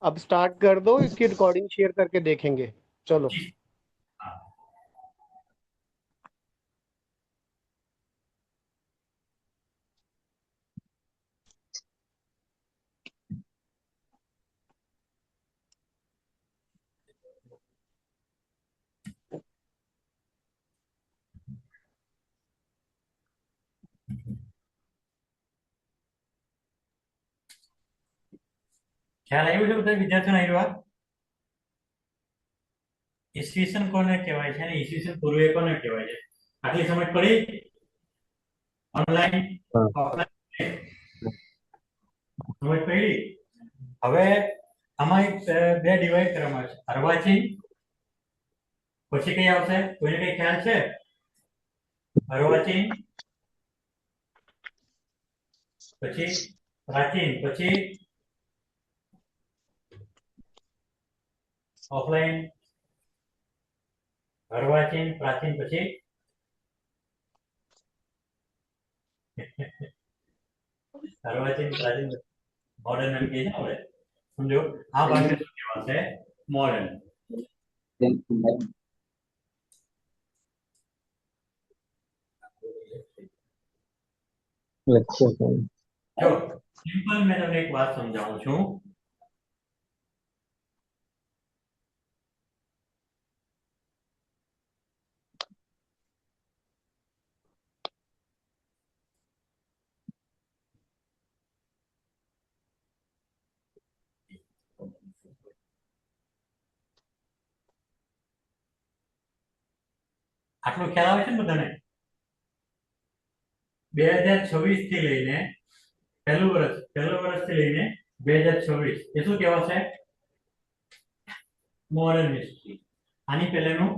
अब स्टार्ट कर दो, इसकी रिकॉर्डिंग शेयर करके देखेंगे। चलो। जी। हाँ। ખ્યાલ આવ્યો છે બધા વિદ્યાર્થીઓને આવ્યો? ઈસવીસન કોને કહેવાય છે અને ઈસવીસન પૂર્વે કોને કહેવાય છે? આટલી સમજ પડી? ઓનલાઈન हाँ। ઓફલાઈન સમજ પડી? હવે આમાં બે ડિવાઈડ કરવામાં આવે છે, અર્વાચીન પછી કઈ આવશે? કોઈને કઈ ખ્યાલ છે? અર્વાચીન પછી પ્રાચીન પછી ઓફલાઈન. અર્વાચીન પ્રાચીન પછી અર્વાચીન પ્રાચીન મોડર્ન એમ કે છે આપણે. સમજો આ ભાગને શું કહેવાશે? મોડર્ન. જો સિમ્પલ મેં તમને એક વાત સમજાવું છું. આટલો ખ્યાલ આવે છે ને બધાને? 2026 થી લઈને પહેલું વર્ષથી લઈને 2026 એ શું કહેવાશે? Modern history. આની પહેલાનું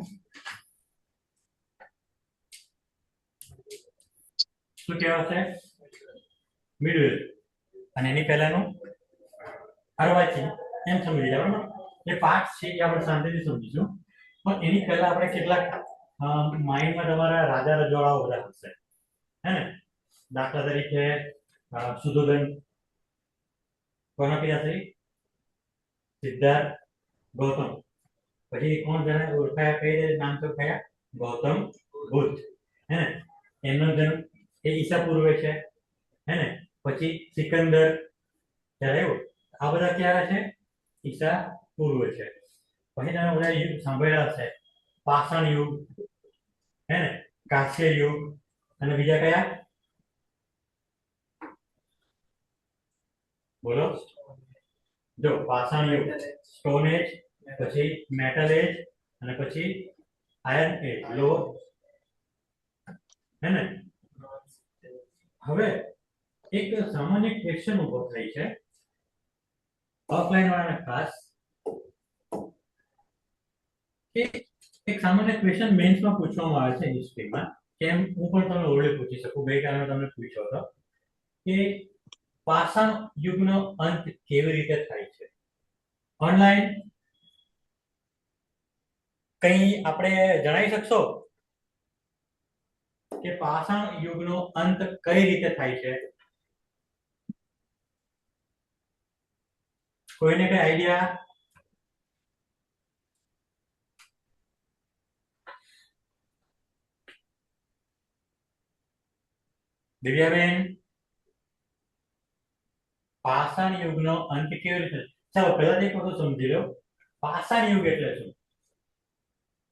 શું કહેવાશે? મિડલ. અને એની પહેલાનું અર્વાચીન. એમ સમજી લે, બરાબર? એ પાઠ છે એ આપણે શાંતિથી સમજીશું. પણ એની પહેલા આપણે કેટલાક માઇન્ડમાં તમારા રાજા રજવાડાઓ બધા હશે, હે ને? દાખલા તરીકે સુધોધન કોના પિતાશ્રી? સિદ્ધાર્થ ગૌતમ. પછી કોણ જણા ઓળખાયા? કઈ રીતે નામ તો કયા? ગૌતમ બુદ્ધ, હે ને? એમનો જન્મ એ ઈસા પૂર્વે છે, હે ને? પછી સિકંદર, ત્યારે એવું આ બધા ક્યારે છે? ઈસા પૂર્વ છે. પછી તમે બધા યુગ સાંભળ્યા હશે, પાષાણ યુગ, હે ને? કાંસ્ય યુગ અને બીજા કયા? બોલો. જો પાષાણ યુગ, સ્ટોન એજ, પછી મેટલ એજ અને પછી આયર્ન એજ, લો, હે ને? હવે એક સામાન્ય ક્વેશ્ચન ઉભો થાય છે ઓફલાઈન વાળાને ખાસ, કે એક સામાન્ય ક્વેશ્ચન મેન્સમાં પૂછવામાં આવે છે હિસ્ટ્રીમાં. કેમ હું પણ તમને ઓરડે પૂછી શકું, ગઈકાલે તમને પૂછ્યો હતો કે પાષાણ યુગનો અંત કેવી રીતે થાય છે? ઓનલાઈન કઈ આપણે જણાવી શકશો કે પાષાણ યુગનો અંત કઈ રીતે થાય છે? કોઈને કઈ આઈડિયા? દિવ્યાબેન, પાષાણ યુગનો અંત કેવી રીતે? ચાલો પહેલા એક વસ્તુ સમજી લો, પાષાણ યુગ એટલે શું?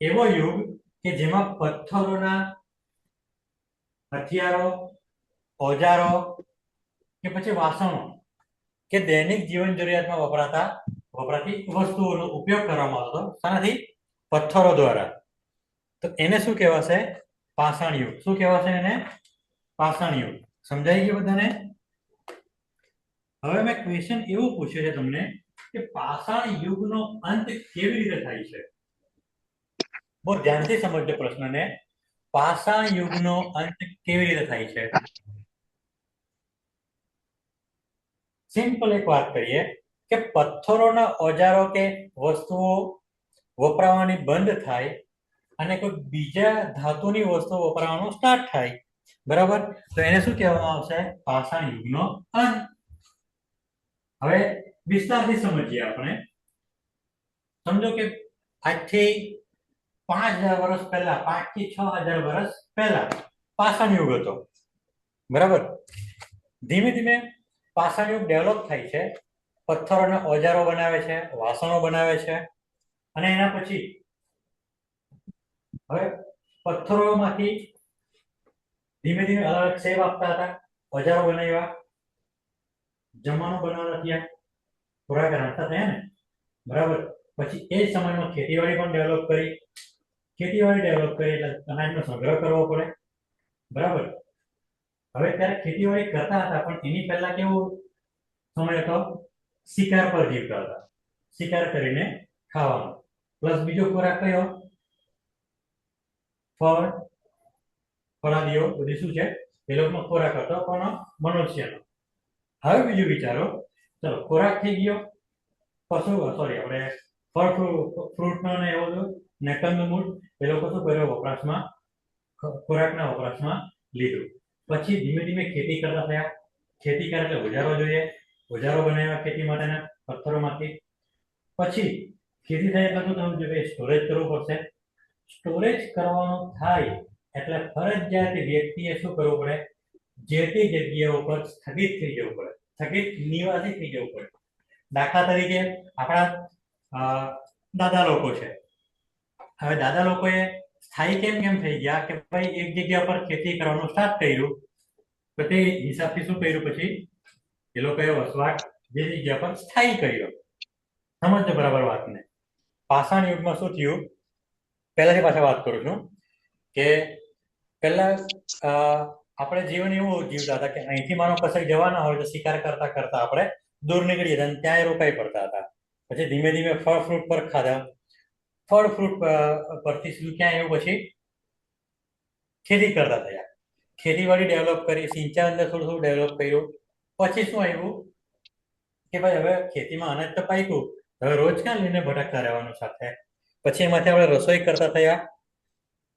એવો યુગ કે જેમાં પથ્થરોના હથિયારો, ઓજારો કે પછી વાસણો કે દૈનિક જીવન જરૂરિયાતમાં વપરાતી વસ્તુઓનો ઉપયોગ કરવામાં આવતો. શાનાથી? પથ્થરો દ્વારા. તો એને શું કહેવાશે? પાષાણ યુગ. શું કહેવાશે એને? પાષાણ યુગ. સમજાઈ ગયું બધાને? હવે મેં ક્વેશ્ચન એવું પૂછ્યું છે તમને કે પાષાણ યુગનો અંત કેવી રીતે થાય છે? બહુ ધ્યાનથી સમજજો પ્રશ્નને. પાષાણ યુગનો અંત કેવી રીતે થાય છે? સિમ્પલ એક વાત કરીએ કે પથ્થરોના ઓજારો કે વસ્તુઓ વપરાવાની બંધ થાય અને કોઈ બીજા ધાતુની વસ્તુઓ વપરાવાનું સ્ટાર્ટ થાય, બરાબર? તો એને શું કહેવામાં આવશે? પાષાણ યુગનો અંત. હવે વિસ્તારથી સમજીએ આપણે. સમજો કે આજથી 5000 વર્ષ પહેલા, 5 થી 6000 વર્ષ પહેલા પાષાણ યુગ હતો. બરાબર. ધીમે ધીમે પાષાણ યુગ ડેવલપ થાય છે, પથ્થરોના ઓજારો બનાવે છે, વાસણો બનાવે છે, અને એના પછી હવે પથ્થરોમાંથી ધીમે ધીમે અલગ અલગ શેપ આપતા હતા, ઓજારો બનાવ્યા, જમવાનું બનાવતા થયા, ખોરાક રાંધતા થયા ને. બરાબર. પછી એ સમયમાં ખેતીવાડી પણ ડેવલપ કરી. ખેતીવાડી ડેવલપ કરી એટલે અનાજનો સંગ્રહ કરવો પડે. બરાબર. હવે ત્યારે ખેતીવાડી કરતા હતા, પણ એની પહેલા કેવો સમય હતો? શિકાર પર જીવતા હતા, શિકાર કરીને ખાવાનો. પ્લસ બીજો ખોરાક કયો? ફળ, ફળાદીઓ બધી શું છે એ લોકોનો ખોરાક હતો, કોનો? મનુષ્યનો. હવે બીજું વિચારો, ચલો ખોરાક થઈ ગયો, પશુ સોરી આપણે ફળ ફ્રૂટનો ને એવો ને કંદમૂળ એ લોકો શું કર્યો? વપરાશમાં, ખોરાકના વપરાશમાં લીધું. પછી ધીમે ધીમે ખેતી કરતા થયા. ખેતી કરે એટલે ઓજારો જોઈએ, ઓજારો બનાવ્યા ખેતી માટેના પથ્થરોમાંથી. પછી ખેતી થાય એટલે શું થવું જોઈએ? સ્ટોરેજ કરવું પડશે. સ્ટોરેજ કરવાનું થાય એટલે ફરજિયાત વ્યક્તિએ શું કરવું પડે? જે તે જગ્યાઓ પર સ્થગિત થઈ જવું પડે, સ્થગિત નિવાસી થઈ જવું પડે. દાખલા તરીકે આપણા દાદા લોકો છે. હવે દાદા લોકોએ સ્થાયી કેમ થઈ ગયા કે ભાઈ એક જગ્યા પર ખેતી કરવાનું સ્ટાર્ટ કર્યું, તો તે હિસાબથી શું કર્યું? પછી એ લોકોએ વસવાટ જે જગ્યા પર સ્થાયી કર્યો. સમજજો બરાબર વાતને. પાષાણ યુગમાં શું થયું? પહેલાથી પાછા વાત કરું છું કે પહેલા આપણે જીવન એવું જીવતા હતા કે અહીંથી માનો કશે જવાના હોય તો શિકાર કરતા કરતા આપણે દૂર નીકળી જતા, ત્યાં રોકાઈ પડતા હતા. પછી ધીમે ધીમે ફળ ફ્રૂટ પર ખાધા, ફળ ફ્રૂટ પરથી શું ક્યાં આવ્યું? પછી ખેતી કરતા થયા, ખેતીવાડી ડેવલપ કરી, સિંચાઈ અંદર થોડું થોડું ડેવલપ કર્યું. પછી શું આવ્યું કે ભાઈ હવે ખેતીમાં અનાજ તો પાક્યું, હવે રોજ ક્યાં લઈને ભટકતા રહેવાનું સાથે. પછી એમાંથી આપણે રસોઈ કરતા થયા.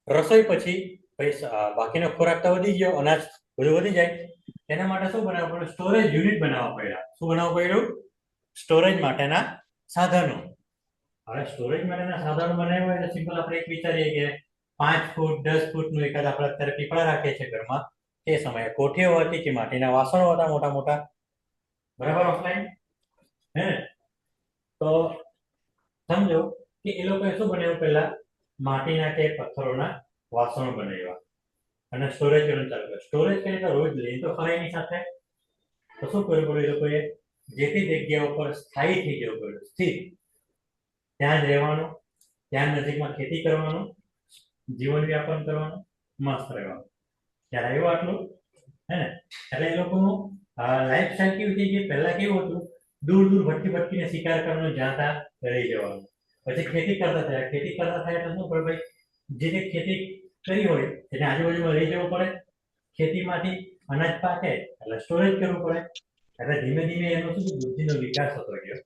રસોઈ પછી બાકીનો ખોરાક તો વધી ગયો, અનાજ બધું વધી જાય, એના માટે શું બનાવવું પડ્યું? સ્ટોરેજ યુનિટ બનાવવા પડ્યા. શું બનાવવું પડ્યું? સ્ટોરેજ માટેના સાધનો. હવે સ્ટોરેજ માટેના સાધનો બનાવ્યા હોય એટલે સિમ્પલ આપણે એક વિચારીએ કે 5 ફૂટ 10 ફૂટનું એકાદ આપણે અત્યારે પીપળા રાખીએ છીએ ઘરમાં, તે સમયે કોઠીઓ હતી કે માટીના વાસણો હતા મોટા મોટા. બરાબર ઓફલાઈન હે? તો સમજો કે એ લોકોએ શું બનાવ્યું? પહેલા માટીના કે પથ્થરોના વાસણો બનાવ્યા અને સ્ટોરેજ કરવાનું ચાલુ કર્યું. સ્ટોરેજ કરીને તો રોજ લઈ તો ખરાય એની સાથે, તો શું કરવું પડ્યું? એ લોકોએ જે તે જગ્યા ઉપર સ્થાયી થઈ જવું પડ્યું, સ્થિર. ત્યાં જ રહેવાનું, ત્યાં નજીકમાં ખેતી કરવાનું, જીવન વ્યાપન કરવાનું, મસ્ત રહેવાનું. ત્યારે આવ્યું આટલું હે ને. એટલે એ લોકોનું લાઈફ સ્ટાઈલ કેવી થઈ ગઈ? પહેલા કેવું હતું? દૂર દૂર ભટકીને શિકાર કરવાનું, જાતા રહી જવાનું. પછી ખેતી કરતા થયા, ખેતી કરતા થયા એટલે શું પડે ભાઈ? જે ખેતી કરી હોય એને આજુબાજુમાં લઈ જવું પડે. ખેતીમાંથી અનાજ પાકે એટલે સ્ટોરેજ કરવું પડે. એટલે ધીમે ધીમે એનો શું બુદ્ધિનો વિકાસ થતો ગયો.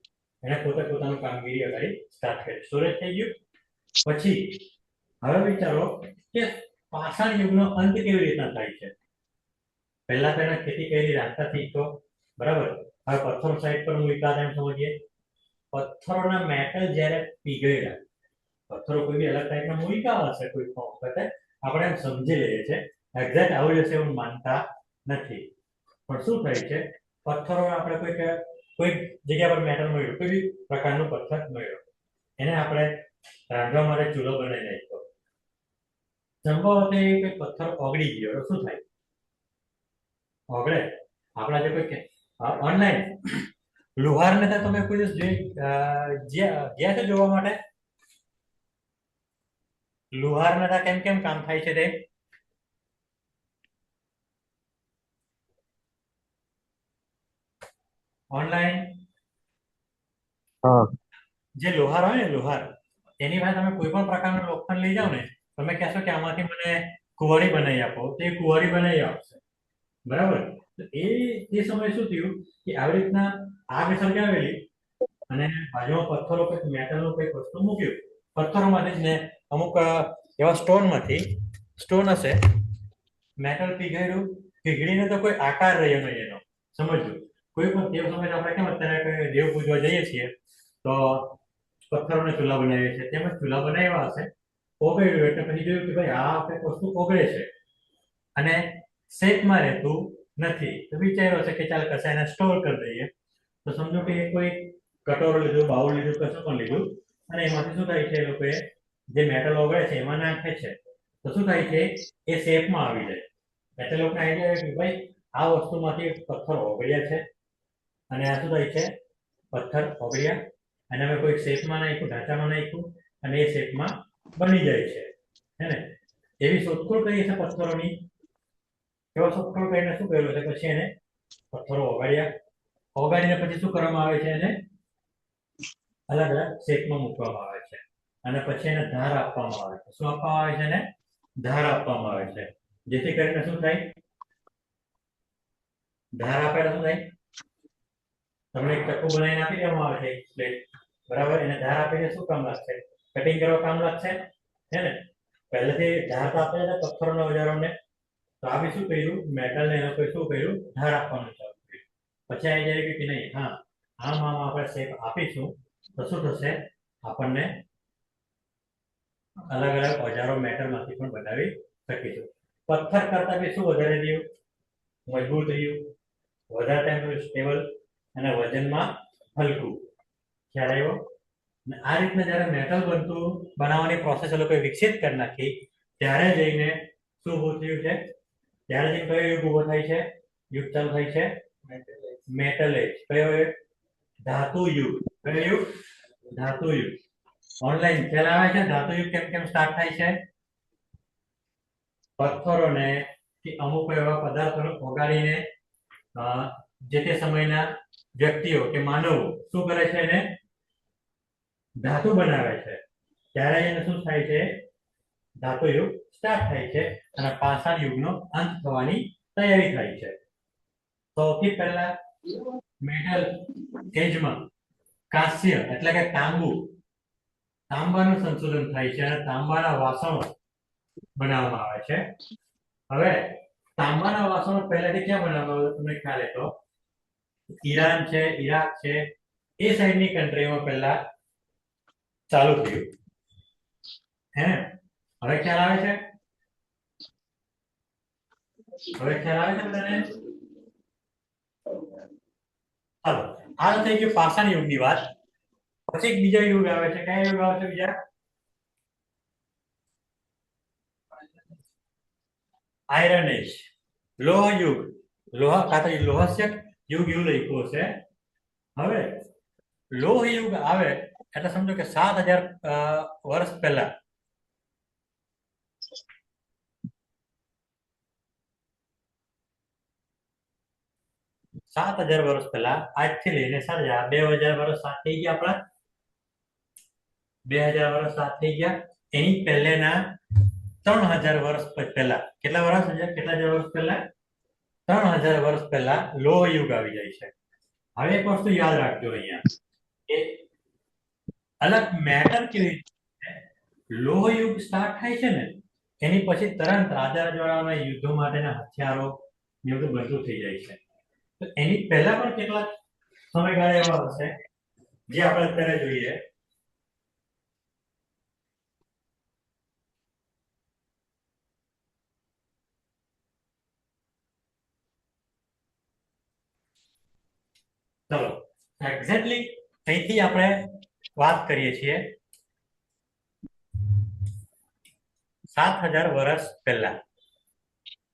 એને પોતાનું કામગીરી આગળ સ્ટાર્ટ કરી, સ્ટોરેજ થઈ ગયું. પછી હવે વિચારો કે પાષાણ યુગનો અંત કેવી રીતના થાય છે? પહેલા ખેતી કરી રાખતા શીખતો. બરાબર. હવે પથ્થર સાઈડ પર મૂક્યા એમ સમજીએ. પથ્થરોના મેટલ જ્યારે પીગળ્યા, પથ્થરો કોઈ બી અલગ ટાઈપના મૂક્યા હશે કોઈ વખતે, આપણે એમ સમજી લઈએ છીએ. એક્ઝેક્ટ આવું જશે એવું માનતા નથી. પણ શું થાય છે? પથ્થરો આપણે કોઈ જગ્યા પર મેટલ મળ્યું, કોઈ બી પ્રકારનું પથ્થર મળ્યો, એને આપણે રાંધવા માટે ચૂલો બનાવી નાખ્યો. સંભવત એ પથ્થર ઓગળી ગયો, શું થાય? ઓગળે. આપણા જે કોઈ ઓનલાઈન લુહારને તો તમે કોઈ દિવસ ગયા છો જોવા માટે? લુહારના કેમ કામ થાય છે તે? ઓનલાઈન જે લોહાર હોય ને, લોહાર, એની પાસે તમે કોઈ પણ પ્રકારનું લોખંડ લઈ જાઓ ને, તમે કહેશો કે આમાંથી મને કુંવારી બનાવી આપો, તે કુંવારી બનાવી આપશે. બરાબર. તો એ સમયે શું થયું કે આવી રીતના આગ સળગાવેલી અને બાજુમાં પથ્થરો કંઈક મેટલનું કંઈક વસ્તુ મૂક્યું, પથ્થરોમાંથી જ ને અમુક એવા સ્ટોન હશે, મેટલ પીગળ્યું, પીગળીને તો કોઈ આકાર રહ્યો નહીં એનો. સમજજો, કોઈ પણ દેવ સમય આપણે કેમ અત્યારે દેવ પૂજવા જઈએ છીએ તો પથ્થરોને ચૂલા બનાવીએ છીએ, તેમજ ચૂલા બનાવ્યા હશે, ઓગળ્યું એટલે પછી જોયું કે ભાઈ આ કંઈક વસ્તુ ઓગળે છે અને શેપમાં રહેતું નથી, તો વિચાર્યો છે કે ચાલ કશે એને સ્ટોર કરી દઈએ. તો સમજો કે કોઈ કટોરો લીધું, બાઉલ લીધું, કશું પણ લીધું અને એમાંથી શું થાય છે, એ લોકોએ જે મેટલ ઓગળે છે એમાં નાખે છે, તો શું થાય છે, એ શેપમાં આવી જાય. એટલે લોકોને આઈડિયા આવે કે ભાઈ આ વસ્તુમાંથી પથ્થર ઓગળ્યા છે અને આ શું થાય છે, પથ્થર ઓગળ્યા અને અમે કોઈ શેપમાં નાખ્યું, ઢાંચામાં નાખ્યું અને એ શેપમાં બની જાય છે, હે ને? એવી શોધખોળ કરી છે પથ્થરોની. એવા શોધખોળ કરીને શું કર્યું છે, પછી એને પથ્થરો ઓગાળ્યા, ઓગાળીને પછી શું કરવામાં આવે છે, એને અલગ અલગ શેપમાં મૂકવામાં આવે છે અને પછી એને ધાર આપવામાં આવે છે. શું આપવામાં આવે છે? એને ધાર આપવામાં આવે છે, જેથી કરીને શું થાય, ધાર આપે શું થાય, તમને એક ચક્કુ બનાવીને આપી દેવામાં આવે છે, એક પ્લેટ, બરાબર? એને ધાર આપીને શું કામ લાગશે? કટિંગ કરવા કામ લાગશે, હે ને? પહેલેથી ધાર તો આપે છે પથ્થરોના ઓજારોને, તો આ બી શું કર્યું, મેટલ ને એનો શું કર્યું, ધાર આપવાનું ચાલુ કર્યું. પછી આવી જાય કે નહીં, હા આમ આપણે શેપ આપીશું તો શું થશે, આપણને અલગ અલગ ઓજારો મેટલમાંથી પણ બનાવી શકીશું. પથ્થર કરતા બી શું વધારે રહ્યું, મજબૂત રહ્યું, વધારે ટાઈમ સ્ટેબલ અને વજનમાં હલકું. ખ્યાલ આવ્યો? આ રીતના જ્યારે મેટલ બનતું બનાવવાની પ્રોસેસ એ લોકોએ વિકસિત કરી નાખી, ત્યારે જઈને શું ઊભું થયું છે, ત્યારે જઈને કયો યુગ ઊભો થાય છે, યુગ ચાલુ થાય છે, મેટલ એજ. કયો યુગ? ધાતુ યુગ. કયો યુગ? ધાતુ યુગ. ઓનલાઈન ખ્યાલ આવે છે ધાતુ યુગ કેમ કેમ સ્ટાર્ટ થાય છે? પથ્થરોને કે અમુક એવા પદાર્થોને ઓગાળીને જે તે સમયના વ્યક્તિઓ કે માનવો શું કરે છે, એને ધાતુ બનાવે છે, ત્યારે એને શું થાય છે, ધાતુ યુગ સ્ટાર્ટ થાય છે અને પાષાણ યુગનો અંત થવાની તૈયારી થાય છે. સૌથી પહેલા મેટલ એજમાં કાંસ્ય એટલે કે તાંબાનું સંશોધન થાય છે અને તાંબાના વાસણો બનાવવામાં આવે છે. હવે તાંબાના વાસણો પહેલાથી ક્યાં બનાવવામાં આવે તમને ખ્યાલ હોય તો ઈરાન છે, ઈરાક છે, એ સાઈડની કન્ટ્રીમાં પહેલા ચાલુ થયું, હે? હવે ખ્યાલ આવે છે? હવે ખ્યાલ આવે છે બધાને? ચાલો, આ થઈ ગયું પાષાણ યુગની વાત. પછી એક બીજો યુગ આવે છે. કયો યુગ આવે છે બીજા? આયરન એજ, લોહ યુગ. લોહ કાં લોહસ્ય યુગ એવું લખ્યું છે. હવે લોહ યુગ આવે એટલે સમજો કે 7000 વર્ષ પહેલા 7000 વર્ષ પહેલા, આજથી લઈને 2000 વર્ષ સાત થઈ ગયા આપણા, 2000 વર્ષ સાત થઈ ગયા. એની પહેલેના 3000 વર્ષ પહેલા, કેટલા વર્ષ, કેટલા હજાર વર્ષ પહેલા? 3000 વર્ષ પહેલા લોહ યુગ આવી જાય છે. હવે એક વસ્તુ યાદ રાખજો અહીંયા કે અલગ મેટર કેવી રીતે, લોહ યુગ સ્ટાર્ટ થાય છે ને એની પછી તરત રાજા રજવાડાઓના યુદ્ધો માટેના હથિયારો ને બધું બનતું થઈ જાય છે. તો એની પહેલા પણ કેટલાક સમયગાળા એવા હશે જે આપણે અત્યારે જોઈએ. ચલો, એક્ઝેક્ટલી અહીંથી આપણે વાત કરીએ છીએ 7000 વર્ષ પહેલા.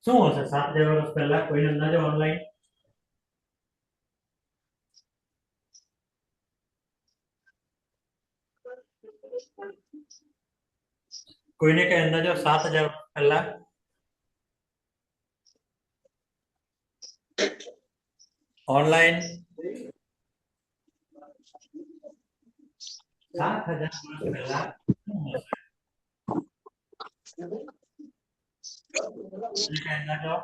શું હશે 7000 વર્ષ પહેલા? કોઈને અંદાજો ઓનલાઈન? કોઈને કઈ અંદાજો 7000 વર્ષ પહેલા? ઓનલાઈન 7000 વર્ષ પહેલા શું હશે? કોઈને કઈ અંદાજો?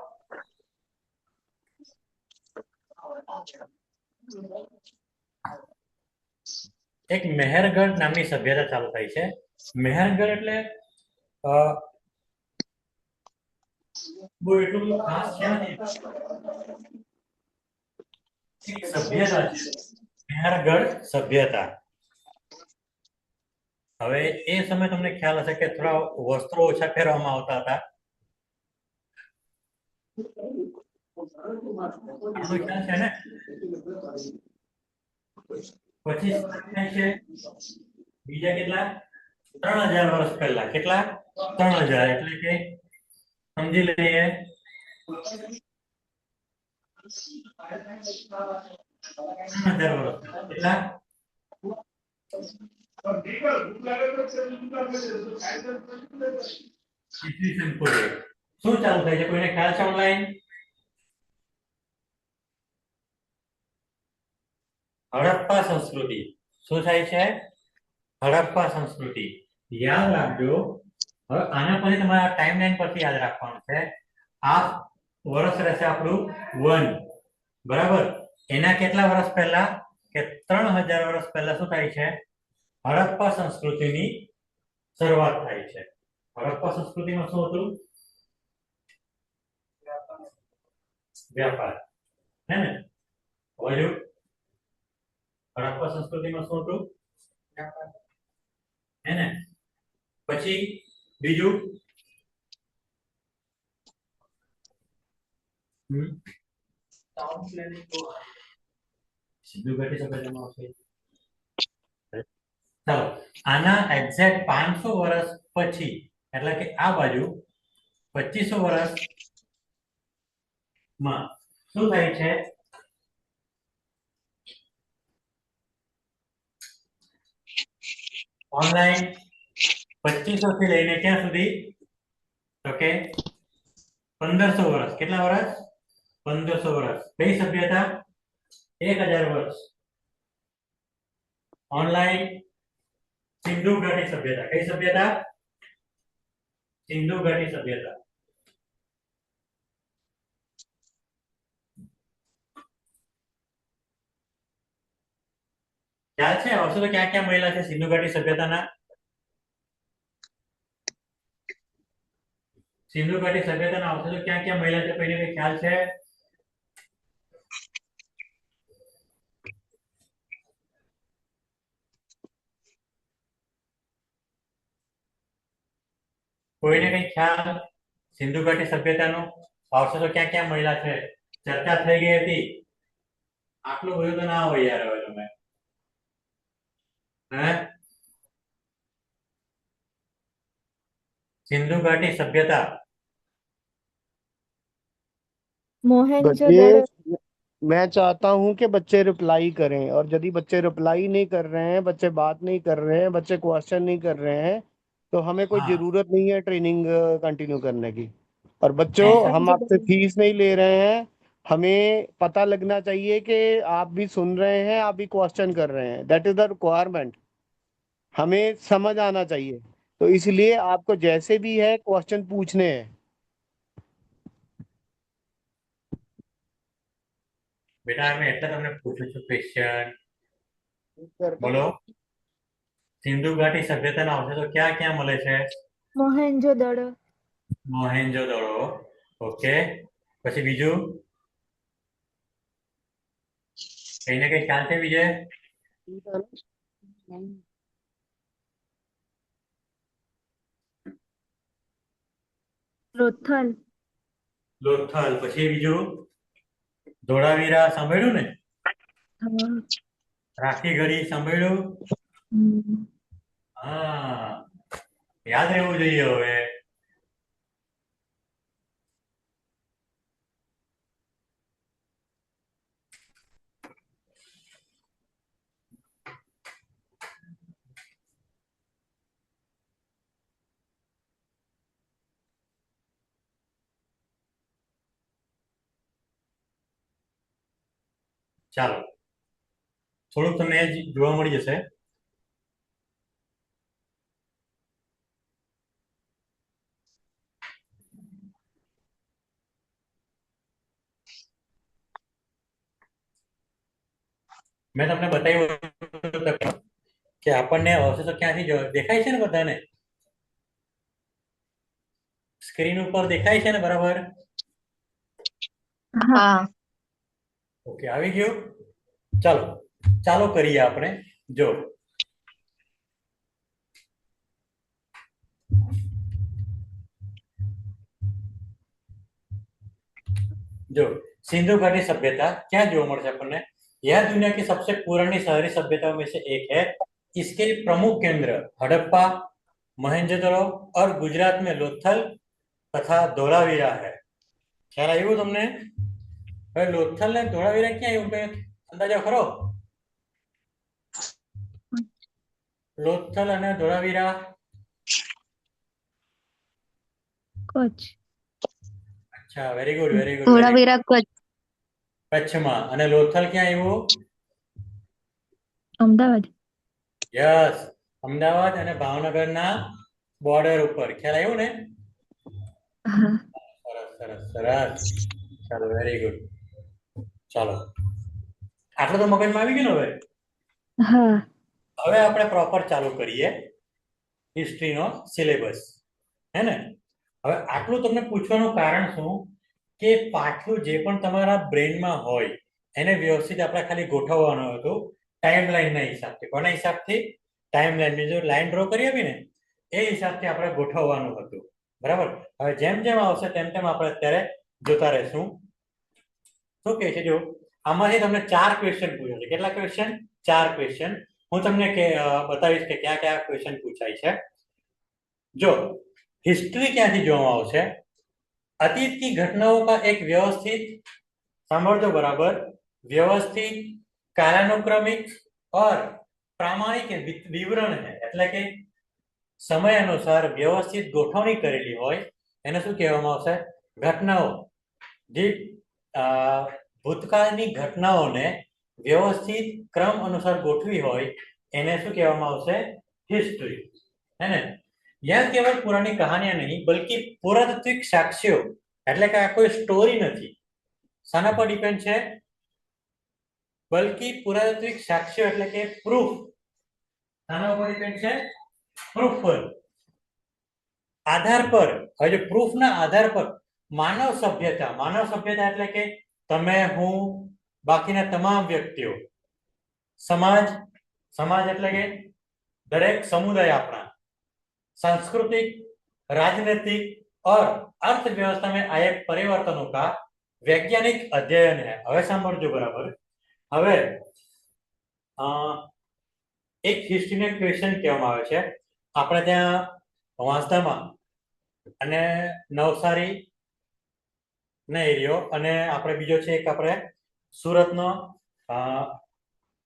એક મેહરગઢ નામની સભ્યતા ચાલુ થઈ છે. મેહરગઢ એટલે બહુ એટલું બધું ખાસ છે નથી. એક સભ્યતા છે, બિહારગઢ સભ્યતા. હવે એ સમય તમને ખ્યાલ હશે કે થોડા વસ્ત્રો ઓછા પહેરવામાં આવતા હતા. આનો ખ્યાલ છે ને? પછી start થાય છે બીજા કેટલા 3000 વર્ષ પહેલા. કેટલા? 3000 એટલે કે સમજી લઈએ 3000 વર્ષ કેટલા? ઈસવીસન પૂર્વે શું ચાલુ થાય છે? કોઈને ખ્યાલ છે ઓનલાઈન? હડપ્પા સંસ્કૃતિ. શું થાય છે? હડપ્પા સંસ્કૃતિ. યાદ રાખજો. હવે આના પછી તમારા ટાઈમલાઈન પરથી યાદ રાખવાનું છે. આ વર્ષ રહેશે આપણું 1, બરાબર. એના કેટલા વર્ષ પહેલા? કે 3000 વર્ષ પહેલા શું થાય છે? હડપ્પા સંસ્કૃતિની શરૂઆત થાય છે. હડપ્પા સંસ્કૃતિમાં શું હતું? વ્યાપાર, હે ને? હવે હડપ્પા સંસ્કૃતિમાં શું હતું? વ્યાપાર, હે ને? પછી બીજું ટાઉન પ્લાનિંગ સિંધુ ઘાટી સભ્યતામાં આવશે. ચાલો આના એક્ઝેક્ટ 500 વર્ષ પછી એટલે કે આ બાજુ 2500 વર્ષ માં શું થાય છે? ઓનલાઈન 2500 થી લઈને ક્યાં સુધી? તો કે 1500 વર્ષ. કેટલા વર્ષ? 1500 વર્ષ. કઈ સભ્યતા? 1000 વર્ષ. ઓનલાઈન સિંધુ ઘાટી સભ્યતા. કઈ સભ્યતા? સિંધુ ઘાટી સભ્યતા. ખ્યાલ છે અવશ્ય તો ક્યાં ક્યાં મહિલા છે સિંધુ ઘાટી સભ્યતાના? સિંધુ ઘાટી સભ્યતાના અવશેષો ક્યાં ક્યાં મહિલા છે? કોઈને કઈ ખ્યાલ છે? કોઈને કઈ ખ્યાલ? સિંધુ ઘાટી સભ્યતાનો અવશેષો ક્યાં ક્યાં મહિલા છે? ચર્ચા થઈ ગઈ હતી. આટલું બધું તો ના હોય યાર. હવે તમે હે सिंधु घाटी सभ्यता बच्चे, मोहनजोदड़ो। मैं चाहता हूं कि बच्चे रिप्लाई करें, और यदि बच्चे रिप्लाई नहीं कर रहे हैं, बच्चे बात नहीं कर रहे हैं, बच्चे क्वेश्चन नहीं कर रहे हैं, तो हमें कोई हाँ जरूरत नहीं है ट्रेनिंग कंटिन्यू करने की। और बच्चों, नहीं हम आपसे मोहनजोदड़ो। फीस नहीं ले रहे हैं। हमें पता लगना चाहिए कि आप भी सुन रहे हैं, आप भी क्वेश्चन कर रहे हैं। That is the requirement. हमें समझ आना चाहिए। तो इसलिए आपको जैसे भी है क्वेश्चन पूछने हैं। बेटा मैं એટલે તમને પૂછું છું ક્વેશ્ચન બોલો સિંધુ ઘાટી સભ્યતાના અવશેષો ક્યાં ક્યાં મળે છે मोहनजोदड़ो। મોહેન્જો-દડો ઓકે પછી બીજું કઈને કઈ ખ્યાલ છે વિજય लोथल। લોથલ પછી બીજું ધોળાવીરા સાંભળ્યું ને हाँ। રાખી ગઢી સાંભળ્યું હા યાદ રહેવું જોઈએ હવે ચાલો થોડુંક તમને જોવા મળી જશે મેં તમને બતાવ્યું કે આપણને અવશેષો ક્યાંથી દેખાય છે ને બધાને સ્ક્રીન ઉપર દેખાય છે ને બરાબર हाँ। ઓકે આવી ગયું ચાલો ચાલો કરીએ આપણે. જો जो सिंधु घाटी सभ्यता क्या जोवा मळे छे आपने? यह दुनिया की सबसे पुरानी शहरी सभ्यताओं में से एक है. इसके प्रमुख केंद्र हड़प्पा, मोहनजोदड़ो और गुजरात में लोथल तथा धोलावीरा है. ख्याल आव्यो तमने? હવે લોથલ ને ધોળાવીરા ક્યાં આવ્યું કઈ અંદાજો ખરો? લોથલ અને ધોળાવીરા કચ્છ. अच्छा very good very good. Dholavira Kutch. કચ્છમાં. અને લોથલ ક્યાં આવ્યું? અમદાવાદ. યસ, અમદાવાદ અને ભાવનગરના બોર્ડર ઉપર. ખ્યાલ આવ્યો ને? હા. સરસ સરસ સરસ. ચાલો વેરી ગુડ. ચાલો આટલું તો મગજમાં આવી ગયું ને. હા. હવે આપણે પ્રોપર ચાલુ કરીએ હિસ્ટ્રીનો સિલેબસ, હે ને? હવે આટલું તમને પૂછવાનું કારણ શું કે પાછલું જે પણ તમારા બ્રેનમાં હોય એને વ્યવસ્થિત આપણે ખાલી ગોઠવવાનું હતું ટાઈમલાઈનના હિસાબથી. કોના હિસાબથી? ટાઈમલાઈનની. જો લાઈન ડ્રો કરી આપી ને એ હિસાબથી આપણે ગોઠવવાનું હતું, બરાબર? હવે જેમ જેમ આવશે તેમ તેમ આપણે અત્યારે જોતા રહેશું. શું કહે છે? જો આમાંથી તમને 4 ક્વેશ્ચન પૂછ્યા છે. કેટલા ક્વેશ્ચન? 4 ક્વેશ્ચન. હું તમને બતાવીશ કે ક્યાં કયા ક્વેશ્ચન પૂછાય છે. જો हिस्ट्री क्या थी जो आवश्य अतीत की घटनाओं का एक व्यवस्थित, सामर्थ्य बराबर, व्यवस्थित, कालानुक्रमिक और प्रामाणिक विवरण है. એટલે કે સમય અનુસાર વ્યવસ્થિત ગોઠવણી કરેલી હોય એને શું કહેવામાં આવશે? ઘટનાઓ. જે ભૂતકાળની ઘટનાઓને વ્યવસ્થિત ક્રમ અનુસાર ગોઠવી હોય એને શું કહેવામાં આવશે? હિસ્ટ્રી, है ना? यह केवल पुरानी कहानियां नहीं बल्कि पुरातात्विक साक्ष्यों, એટલે કે આ કોઈ સ્ટોરી નથી. શાના પર ડિપેન્ડ છે? બલ્કि પુરાતાત્વિક સાક્ષ્યો એટલે કે પ્રૂફ. શાના ઉપર ડિપેન્ડ છે? પ્રૂફ પર. આધાર પર. હવે જો પ્રૂફના આધાર પર માનવ સભ્યતા એટલે કે તમે, હું, બાકીના તમામ વ્યક્તિઓ, સમાજ એટલે કે દરેક સમુદાય આપણા, सांस्कृतिक, राजनीतिक और अर्थव्यवस्था में आए परिवर्तनों का वैज्ञानिक अध्ययन है. હવે સાંભળજો બરાબર. હવે એક હિસ્ટ્રીનો ક્વેશ્ચન કહેવામાં આવે છે આપણે ત્યાં વાંસદામાં અને નવસારી ના એરિયો અને આપણે બીજો છે એક આપણે સુરતનો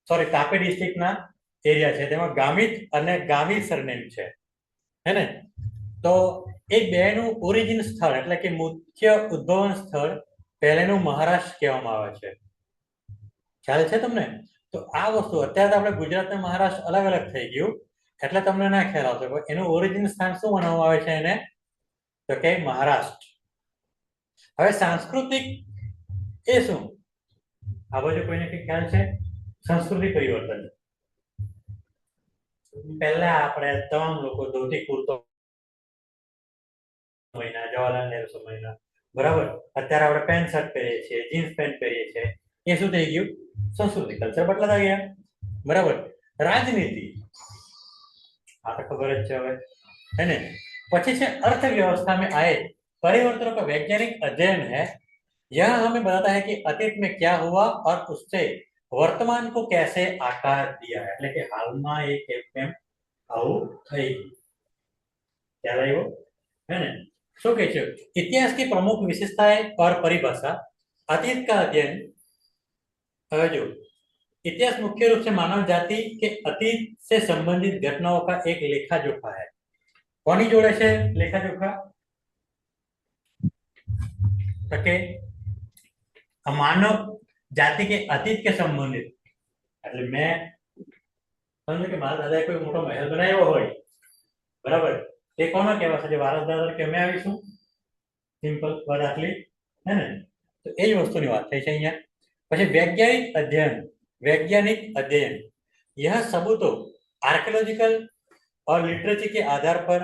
તાપી ડિસ્ટ્રિક્ટના એરિયા છે. તેમાં ગામિત અને ગામી સરનેમ છે, है ने? तो એ બેનું ઓરિજિન સ્થળ એટલે કે મુખ્ય ઉદ્ભવન સ્થળ પહેલેનું મહારાષ્ટ્ર કહેવામાં આવે છે. ખ્યાલ છે તમને? તો આ વસ્તુ અત્યારે આપણે ગુજરાત અને મહારાષ્ટ્ર અલગ અલગ થઈ ગયું એટલે તમને ના ખ્યાલ આવશે, પણ એનું ઓરિજિન સ્થાન શું માનવામાં આવે છે એને? તો કે મહારાષ્ટ્ર. હવે સાંસ્કૃતિક એ શું? આ બાજુ કોઈને કઈ ખ્યાલ છે? સંસ્કૃતિ પરિવર્તન. પહેલા આપણે તમામ લોકો ધોતી કુર્તો મહિના જવાહરલાલ નહેરુ સમયના, બરાબર? અત્યારે આપણે પેન્ટ શર્ટ પહેરીએ છીએ, જીન્સ પેન્ટ પહેરીએ છીએ. એ શું થઈ ગયું? સંસ્કૃતિ, કલ્ચર બદલાતા ગયા, બરાબર? રાજનીતિ આ તો ખબર જ છે હવે, है ने? પછી છે अर्थव्यवस्था में आए परिवर्तनों का वैज्ञानिक अध्ययन है. यह हमें बताता है कि अतीत में क्या हुआ और उससे वर्तमान को कैसे आकार दिया है. એટલે કે હાલમાં એ કેમ આવું થઈ ગયું. ખ્યાલ આવ્યો? है ने? શું કહે છે? इतिहास की प्रमुख विशेषताएं और परिभाषा. अतीत का अध्ययन. હવે જો इतिहास मुख्य रूप से मानव जाति के अतीत से संबंधित घटनाओं का एक लेखा जोखा है. કોની જોડે છે લેખા જોખા? તો કે માનવ જાતિ કે અતીત કે સંબંધિત. એટલે મેં સમજો કે મારા દાદાએ કોઈ મોટો મહેલ બનાવ્યો હોય, બરાબર? તે કોનો કહેવાશે? જે વારસદાર કે અમે આવીશું. સિમ્પલ વાત આટલી, હે ને? તો એ જ વસ્તુની વાત થઈ છે અહીંયા. પછી वैज्ञानिक अध्ययन यह सबूतों आर्कियोलॉजिकल और लिटरेचर के आधार पर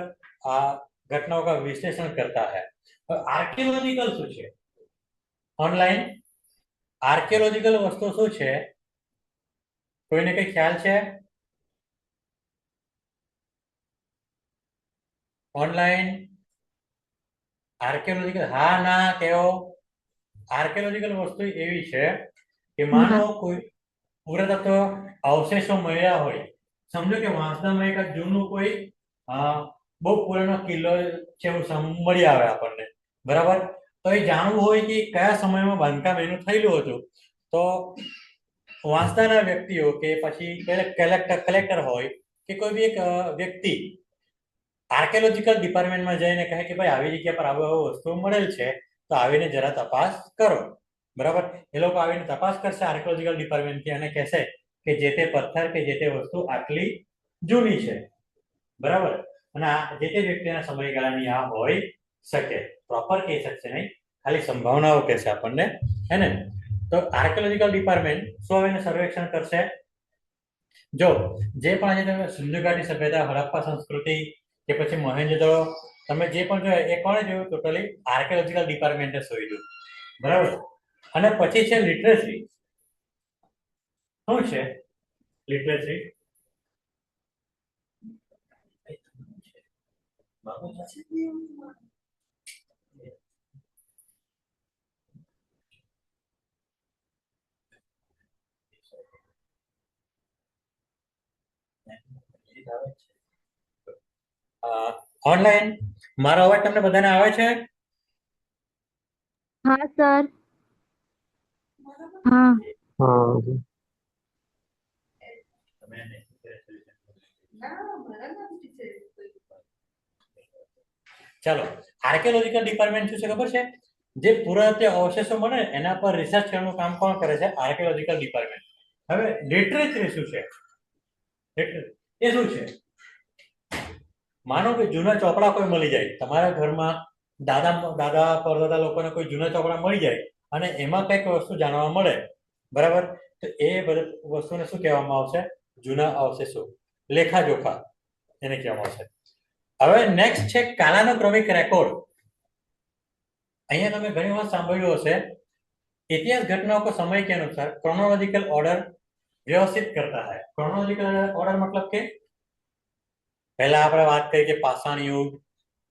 घटनाओं का विश्लेषण करता है. आर्कियोलॉजिकल શું છે? ઓનલાઈન આર્કિયોલોજીકલ વસ્તુ શું છે? કોઈને કઈ ખ્યાલ છે? ઓનલાઈન આર્કિયોલોજીકલ, હા ના કેવો? આર્કિયોલોજીકલ વસ્તુ એવી છે કે માનો કોઈ પુરાતત્વ અવશેષો મળ્યા હોય, સમજો કે વાંસદામાં એક જૂનું કોઈ બહુ પુરાનો કિલ્લો છે એવું મળી આવે આપણને, બરાબર? તો એ જાણવું હોય કે કયા સમયમાં બાંધકામ એનું થયેલું હતું, તો વાંસદાના વ્યક્તિઓ કે પછી કલેક્ટર હોય કે કોઈ બી એક વ્યક્તિ આર્કિયોલોજીકલ ડિપાર્ટમેન્ટમાં જઈને કહે કે ભાઈ આવી જગ્યા પર આવું વસ્તુ મળેલ છે, તો આવીને જરા તપાસ કરો, બરાબર? એ લોકો આવીને તપાસ કરશે આર્કિયોલોજીકલ ડિપાર્ટમેન્ટથી અને કહેશે કે જે તે પથ્થર કે જે તે વસ્તુ આટલી જૂની છે, બરાબર? અને આ જે તે વ્યક્તિના સમયગાળાની આ હોઈ શકે, પ્રોપર કહી શકશે નહીં, ખાલી સંભાવનાઓ કહેશે આપણને, હે ને? તો આર્કિયોલોજીકલ ડિપાર્ટમેન્ટ શું એને સર્વેક્ષણ કરશે? જો જે પણ આજે તમે સિંધુ ઘાટી સભ્યતા, હડપ્પા સંસ્કૃતિ કે પછી મોહેંજો-દડો તમે જે પણ જોયું એ કોણે જોયું? ટોટલી આર્કિયોલોજીકલ ડિપાર્ટમેન્ટે શોધ્યું, બરાબર? અને પછી છે લિટરેસી. શું છે લિટરેસી? ઓનલાઈન મારો અવાજ તમને બધાને આવે છે? हाँ सर हाँ हाँ ચાલો, આર્કિયોલોજીકલ ડિપાર્ટમેન્ટ શું છે ખબર છે? જે પુરાતત્વ અવશેષો મળે એના પર રિસર્ચ કરવાનું કામ કોણ કરે છે? Archaeological department. હવે લિટરેચર શું છે? એ શું છે? માનો કે જૂના ચોપડા કોઈ મળી જાય તમારા ઘરમાં, દાદા પરદાદા લોકોને કોઈ જૂના ચોપડા મળી જાય અને એમાં કંઈક વસ્તુ જાણવા મળે, બરાબર? તો એ બધી વસ્તુને શું કહેવામાં આવશે? જૂના અવશેષો, લેખાજોખા એને કહેવામાં આવશે. હવે નેક્સ્ટ છે કાલાનુક્રમિક રેકોર્ડ. અહીંયા તમે ઘણી વખત સાંભળ્યું હશે, इतिहास घटनाओं को समय के अनुसार क्रोनोलॉजिकल ऑर्डर व्यवस्थित करता है. क्रोनोलॉजिकल ऑर्डर मतलब કે પહેલા આપણે વાત કરી કે પાષાણ યુગ,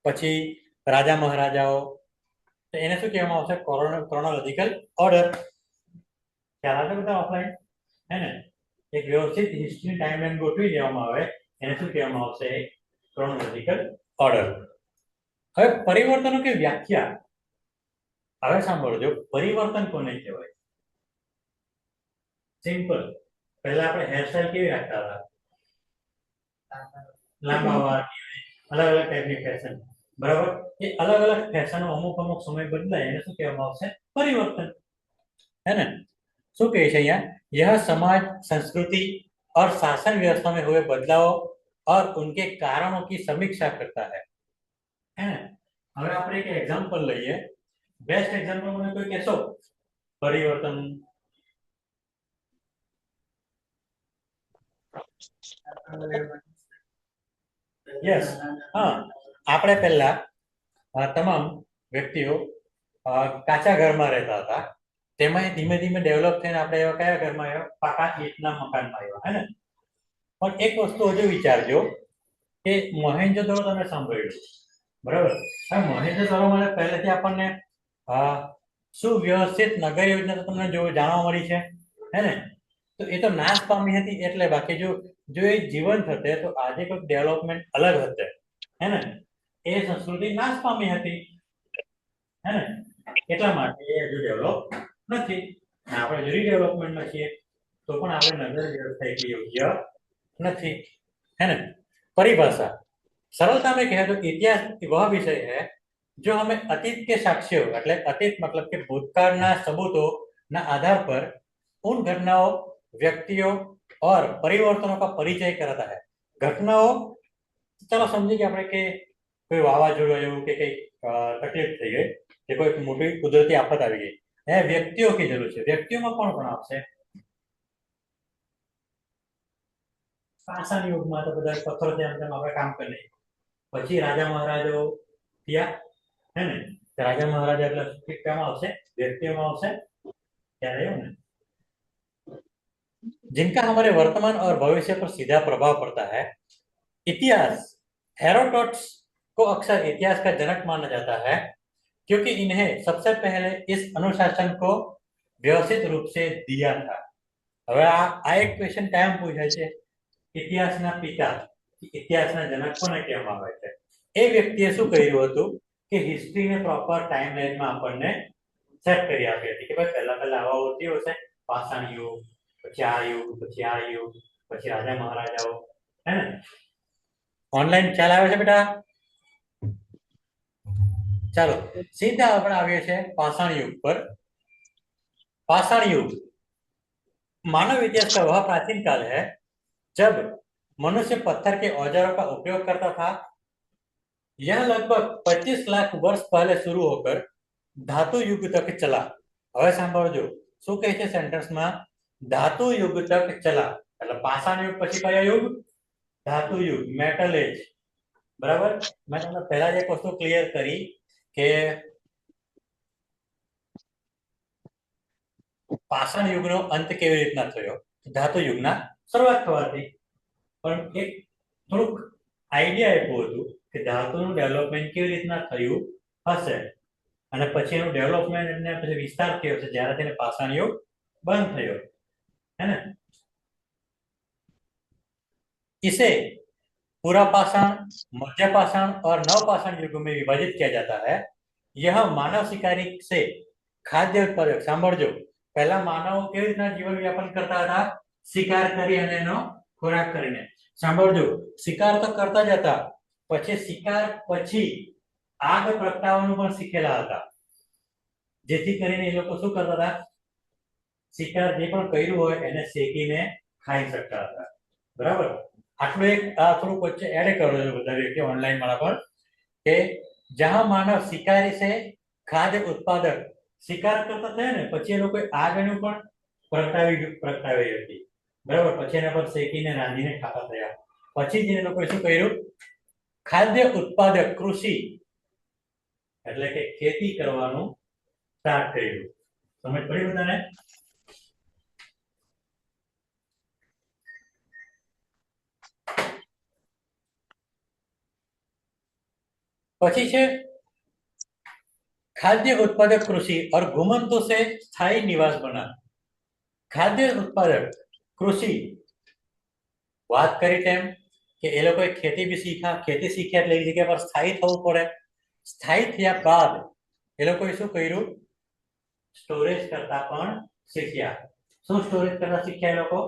પછી રાજા મહારાજાઓ, તો એને શું કહેવામાં આવશે? Chronological order. ખ્યાલ આવે બધા ઓફલાઈન, હે ને? એક વ્યવસ્થિત હિસ્ટ્રી ટાઈમલાઈન ગોઠવી દેવામાં આવે એને શું કહેવામાં આવશે? Chronological order. હવે પરિવર્તનો કે વ્યાખ્યા, હવે સાંભળજો, પરિવર્તન કોને કહેવાય? સિમ્પલ. પહેલા આપણે હેરસ્ટાઈલ કેવી રાખતા હતા? લાંબા વાળ, અલગ અલગ ટાઈપની ફેશન, બરાબર? એ અલગ અલગ ફેશનો અમુક સમય બદલાય એને શું કહેવામાં આવશે? પરિवर्तन, है ना? શું કહે છે અહીંયા? यह समाज संस्कृति और शासन व्यवस्था में हुए बदलाव और उनके कारणों की समीक्षा करता है ना? હવે આપણે એક એક્ઝામ્પલ લઈએ. બેસ્ટ એક્ઝામ્પલ મને કોઈ કહેશો? પરિવર્તન. યસ, હા. આપણે પહેલા તમામ વ્યક્તિઓ કાચા ઘરમાં રહેતા હતા, તેમાં ધીમે ધીમે ડેવલપ થઈને આપણે એવા કયા ઘરમાં આવ્યા? પાકા ઈંટના મકાનમાં આવ્યા, હે ને? પણ એક વસ્તુ હજુ વિચારજો કે મોહેંજો-દડો તમે સાંભળ્યું, બરાબર? હવે મોહેંજો-દડો મને પહેલેથી આપણને સુવ્યવસ્થિત નગર યોજના તો તમને જાણવા મળી છે, હે ને? તો એ તો નાશ પામી હતી એટલે, બાકી જો એ જીવંત હતે તો આજે કોઈ ડેવલપમેન્ટ અલગ હતે, હે ને? એ સંસ્કૃતિ નાશ પામી હતી, હે ને? એટલા માટે એ હજુ ડેવલપ નથી. આપણે હજુ રીડેવલપમેન્ટમાં છીએ તો પણ આપણે નગર વ્યવસ્થા એટલી યોગ્ય નથી, है ना? परिभाषा सरलता में कहे तो इतिहास वह विषय है जो हमें अतीत के साक्ष्यों, એટલે અતીત મતલબ કે ભૂતકાળના सबूतों आधार पर उन घटनाओं, व्यक्तियों और परिवर्तनों का परिचय कराता है. घटनाओं चलो समझी કે આપણે કે કોઈ વાવાઝોડું આવ્યું કે કઈ તકલીફ થઈ ગઈ કે કોઈ મોટી કુદરતી આફત આવી ગઈ, એ વ્યક્તિઓ की જરૂર છે. વ્યક્તિઓમાં કોણ કોણ આવશે? પાષાણ યુગમાં તો બધા પથ્થરોથી આમ તેમ આપણે કામ કરી લઈએ. પછી રાજા મહારાજાઓ થયા, હે ને? રાજા મહારાજા એટલે કેમાં આવશે? વ્યક્તિઓમાં આવશે. ખ્યાલ આવ્યો ને? जिनका हमारे वर्तमान और भविष्य पर सीधा प्रभाव पड़ता है। इतिहास, हेरोडोटस को अक्सर इतिहास का जनक माना जाता है क्योंकि इन्हें सबसे पहले इस अनुशासन को व्यवस्थित रूप से दिया था। હવે આ એક ક્વેશ્ચન કાયમ પૂછાય છે, ઇતિહાસના પિતા, ઇતિહાસના જનક કોને કહેવામાં આવે છે? એ વ્યક્તિએ શું કર્યું હતું કે હિસ્ટ્રીને પ્રોપર ટાઈમલાઈનમાં આપણને સેટ કરી આપી હતી કે ભાઈ પહેલા આવા હોતી હશે, પાષાણ યુગ, પછી આ યુગ, પછી આ યુગ, પછી રાજા મહારાજાઓ, હે ને? ઓનલાઈન ખ્યાલ આવે છે બેટા? ચાલો सीधा આપણે આવીએ છીએ पाषाण युग पर। पाषाण युग मानव इतिहास का वह प्राचीन काल है जब मनुष्य पत्थर के औजारों का उपयोग करता था। यह लगभग 25 लाख वर्ष पहले शुरू होकर धातु युग तक चला। હવે સાંભળજો શું કહે છે સેન્ટેન્સમાં? ધાતુ યુગ તક ચલા, એટલે પાષાણ યુગ પછી કયો યુગ? ધાતુ યુગ, મેટલ એજ। બરાબર, મેં તમને પહેલા જ એક વસ્તુ ક્લિયર કરી કે પાષાણ યુગનો અંત કેવી રીતના થયો? ધાતુ યુગના શરૂઆત થવાથી। પણ એક થોડુંક આઈડિયા આપ્યું હતું કે ધાતુનું ડેવલપમેન્ટ કેવી રીતના થયું હશે અને પછી એનું ડેવલપમેન્ટ અને પછી વિસ્તાર થયો છે જ્યારે તેને પાષાણ યુગ બંધ થયો, है ना? इसे पूरा पाषाण, मध्य पाषाण और नव पाषाण युगों में विभाजित किया जाता है। यह मानव शिकारी से खाद्य उत्पादक, સાંભળજો, પહેલા માનવો કેવી રીતના જીવન વ્યાપન કરતા હતા? શિકાર કરી અને એનો ખોરાક કરીને। સાંભળજો, શિકાર તો કરતા જ હતા, પછી શિકાર પછી આગ પ્રગટાવવાનું પણ શીખેલા હતા, જેથી કરીને એ લોકો શું કરતા હતા? શિકાર જે પણ કર્યું હોય એને શેકીને ખાઈ શકતા હતા। બરાબર, આટલું એક થોડુંક વચ્ચે એડ કરો છો બધા વ્યક્તિ ઓનલાઈન વાળા પર કે जहां मानव शिकारी से खाद्य उत्पादक, શિકાર કરતા થયા ને પછી એ લોકો આગળનું પણ પ્રગટાવી હતી। બરાબર, પછી એના પર શેકીને રાંધીને ખાતા થયા। પછી જે લોકોએ શું કર્યું? ખાદ્ય ઉત્પાદક કૃષિ એટલે કે ખેતી કરવાનું સ્ટાર્ટ કર્યું। સમજ પડી બધાને? પછી છે खाद्य उत्पादक कृषि और घुमंतों से स्थायी निवास बना। खाद्य उत्पादक कृषि बात करी तेम કે એ લોકોએ ખેતી બી શીખ્યા, ખેતી શીખ્યા એટલે એક જગ્યા પર સ્થાયી થવું પડે। સ્થાયી થયા બાદ એ લોકોએ શું કર્યું? સ્ટોરેજ કરતા પણ શીખ્યા। શું સ્ટોરેજ કરતા શીખ્યા એ લોકો?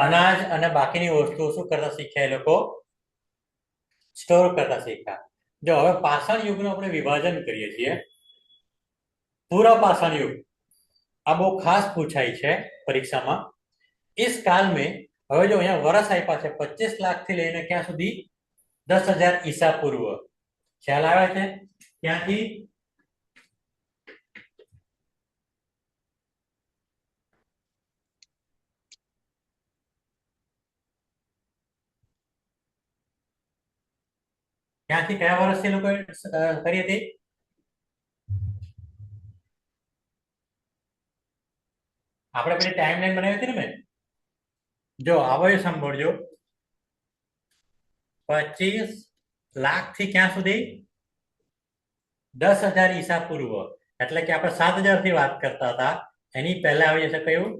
અનાજ અને બાકીની વસ્તુઓ શું કરતા શીખ્યા એ લોકો? સ્ટોર કરતા શીખ્યા। જો હવે પાષાણ યુગનું આપણે વિભાજન કરીએ છીએ, પૂરા પાષાણ યુગ, આ બહુ ખાસ પૂછાય છે પરીક્ષામાં। इस काल में હવે જો અહીંયા વર્ષ આપ્યા છે 25 લાખ થી લઈને ક્યાં સુધી? 10,000 ઈસા પૂર્વ। ખ્યાલ આવે છે ક્યાંથી? ક્યાંથી કયા વર્ષથી લોકોએ કરી હતી? આપણે પેલી ટાઈમલાઈન બનાવી હતી ને મેં, જો આવો સાંભળજો, 25 લાખ થી ક્યાં સુધી? 10,000 ઈસા પૂર્વ, એટલે કે આપણે 7,000 થી વાત કરતા હતા, એની પહેલા આવી જશે કયું?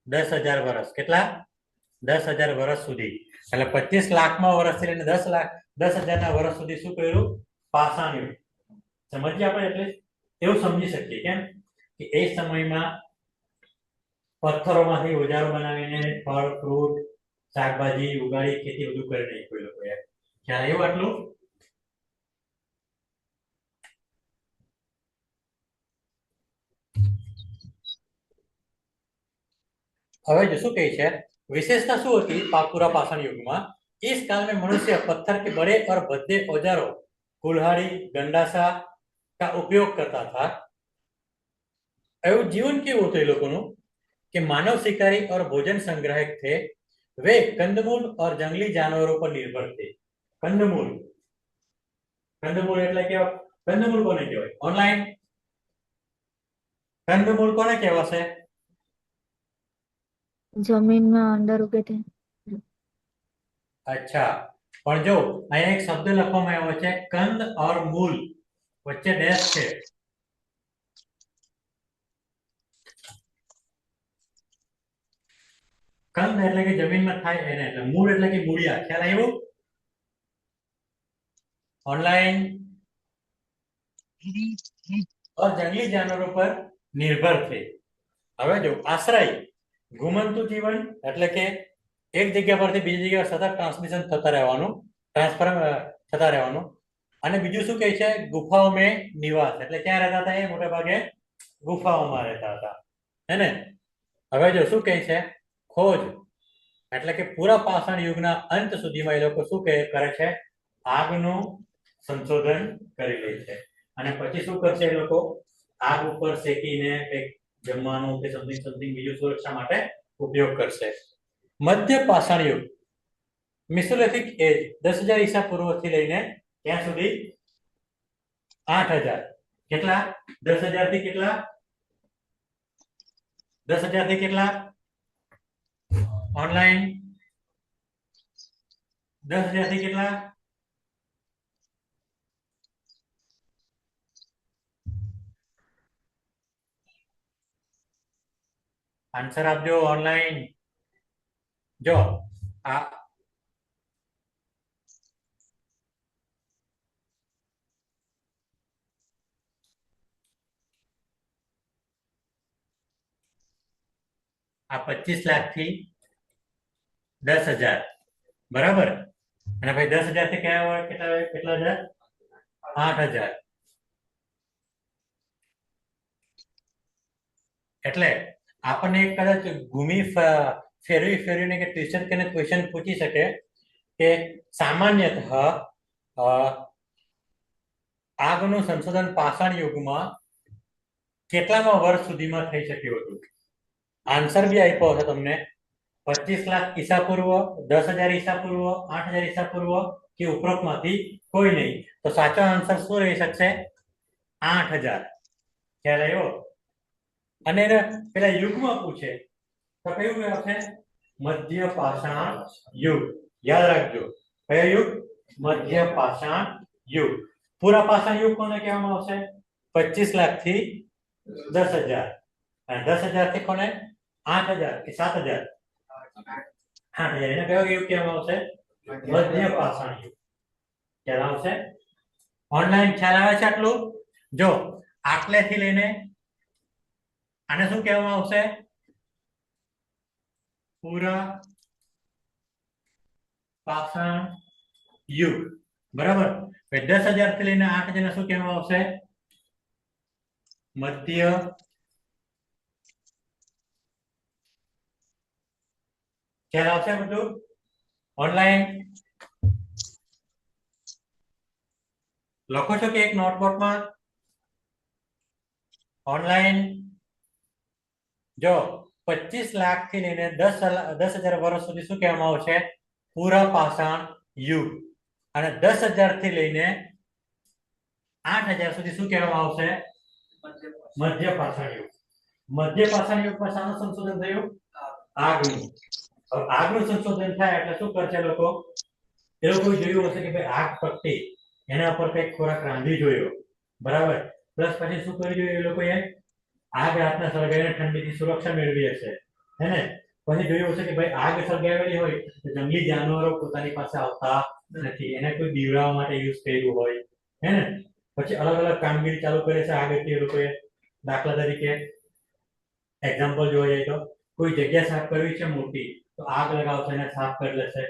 10,000 વર્ષ। કેટલા? 10,000 વર્ષ સુધી, એટલે 25 લાખમાં વર્ષથી લઈને 10,000 ના વર્ષ સુધી શું કર્યું? પાષાણ યુગ। સમજીએ આપણે, એટલે એવું સમજી શકીએ કેમ કે એ સમયમાં પથ્થરોમાંથી ઓજારો બનાવીને ફળ, ફ્રૂટ, શાકભાજી ઉગાડી ખેતી બધું કરી નાખ્યું એ લોકોએ। ખ્યાલ આવ્યો આટલું? હવે જો શું કહે છે વિશેષતા શું હતી પૂરા પાષાણ યુગમાં? इस काल में मनुष्य पत्थर के बड़े और भद्दे औजारों कुल्हाड़ी, गंडासा का उपयोग करता था। એવું જીવન કેવું હતું એ લોકોનું કે માનવ શિકારી और भोजन संग्राहक थे। वे कंदमूल और जंगली जानवरों पर निर्भर थे। कंदमूल, कंदमूल એટલે કે કંદમૂલ કોને કહેવાય? ઓનલાઈન કંદમૂળ કોને કહેવાશે? જમીનમાં અંદર ઉગે તે. અચ્છા, પણ જો અહીંયા એક શબ્દ લખવામાં આવ્યો છે કંદ ઓર મૂલ, વચ્ચે ડેશ છે. કંદ એટલે કે જમીનમાં થાય એને, એટલે મૂળ એટલે કે મૂળિયા. ખ્યાલ આવ્યો? ऑनलाइन और जंगली जानवरों पर निर्भर थे. હવે જો આશ્રય, ઘુમંતુ જીવન એટલે કે એક જગ્યા પરથી બીજી જગ્યાએ સતત ટ્રાન્સમિશન થતા રહેવાનું, ટ્રાન્સફર થતા રહેવાનું. અને બીજું શું કહે છે? ગુફાઓ મેં નિવાસ, એટલે ક્યાં રહેતા હતા? એ મોટે ભાગે ગુફાઓમાં રહેતા હતા, હે ને? હવે જો શું કહે છે? ખોજ એટલે કે પૂરા પાષાણ યુગના અંત સુધીમાં એ લોકો શું કરે છે? આગનું સંશોધન કરી લે છે. અને પછી શું કરશે એ લોકો? આગ ઉપર શેકીને કંઈક જમવાનું કે સમથિંગ બીજું સુરક્ષા માટે ઉપયોગ કરશે. મધ્ય પાષાણ યુગ, મિસોલિથિક એજ 10,000 ઈસા પૂર્વથી લઈને ક્યાં સુધી? 8,000. કેટલા? 10,000 થી કેટલા? 10,000 થી કેટલા? ઓનલાઈન 10,000 થી કેટલા? આન્સર આપજો ઓનલાઈન. જો આ આ 25 લાખ થી 10,000, બરાબર? અને ભાઈ 10,000 થી કેટલા હજાર? 8,000. એટલે આપણને કદાચ ઘૂમી ફેરવીને કે ટ્વિસ્ટ કરીને ક્વેશ્ચન પૂછી શકે કે સામાન્યતઃ આગનું સંશોધન પાષાણ યુગમાં કેટલામાં વર્ષ સુધીમાં થઈ શક્યું હતું? આન્સર બી આપ્યો હશે તમને. 25 લાખ ઈસા પૂર્વ, 10,000 ઈસા પૂર્વ, 8,000 ઈસા પૂર્વ કે ઉપરોક્તમાંથી કોઈ નહીં. તો સાચો આન્સર શું રહી શકશે? 8,000. ખ્યાલ આવ્યો? અને એને પેલા યુગમાં પૂછે તો કયું આવશે? મધ્ય પાષાણ યુગ. યાદ રાખજો, કયો યુગ? મધ્ય પાષાણ યુગ. પૂરા પાષાણ યુગ કોને કહેવામાં આવશે? 25 લાખ થી 10,000. અને 10,000 થી કોને? 8,000 કે 7,000? 8,000. એને કયો યુગ કહેવામાં આવશે? મધ્ય પાષાણ યુગ. ખ્યાલ આવશે? ઓનલાઈન ખ્યાલ આવે છે આટલું? જો આટલેથી લઈને આને શું કહેવામાં આવશે? પૂરા પાષાણ યુગ, બરાબર? 10,000 થી લઈને 8,000 શું કહેવામાં આવશે? મધ્ય ખ્યાલ આવશે બધું? ઓનલાઈન લખો છો કે એક નોટબુકમાં? ઓનલાઈન જો 25 લાખ થી લઈને 10,000 વર્ષ સુધી શું કહેવામાં આવશે? પૂરા પાષાણ યુગ. અને 10,000 થી લઈને 8,000 સુધી શું કહેવામાં આવશે? મધ્ય પાષાણ યુગ. મધ્ય પાષાણ યુગમાં શાનું સંશોધન થયું? આગનું. હવે આગનું સંશોધન થાય એટલે શું કરશે લોકો? એ લોકો જોયું હશે કે ભાઈ આગ પ્રગટી, એના ઉપર કઈક ખોરાક રાંધી જોયો, બરાબર? પ્લસ પછી શું કરી જોયું એ લોકોએ? આગ રાતના સળગાવીને ઠંડીથી સુરક્ષા મેળવી હશે, હે ને? પછી જોયું હશે કે ભાઈ આગ સળગાવેલી હોય તો જંગલી જાનવરો પોતાની પાસે આવતા નથી, એને કોઈ દીવડાવવા માટે યુઝ કર્યું હોય, હે ને? પછી અલગ અલગ કામગીરી ચાલુ કરે છે આગળથી એ લોકોએ. દાખલા તરીકે એક્ઝામ્પલ જોવા જઈએ તો કોઈ જગ્યા સાફ કરવી છે મોટી, તો આગ લગાવશે અને સાફ કરી લેશે,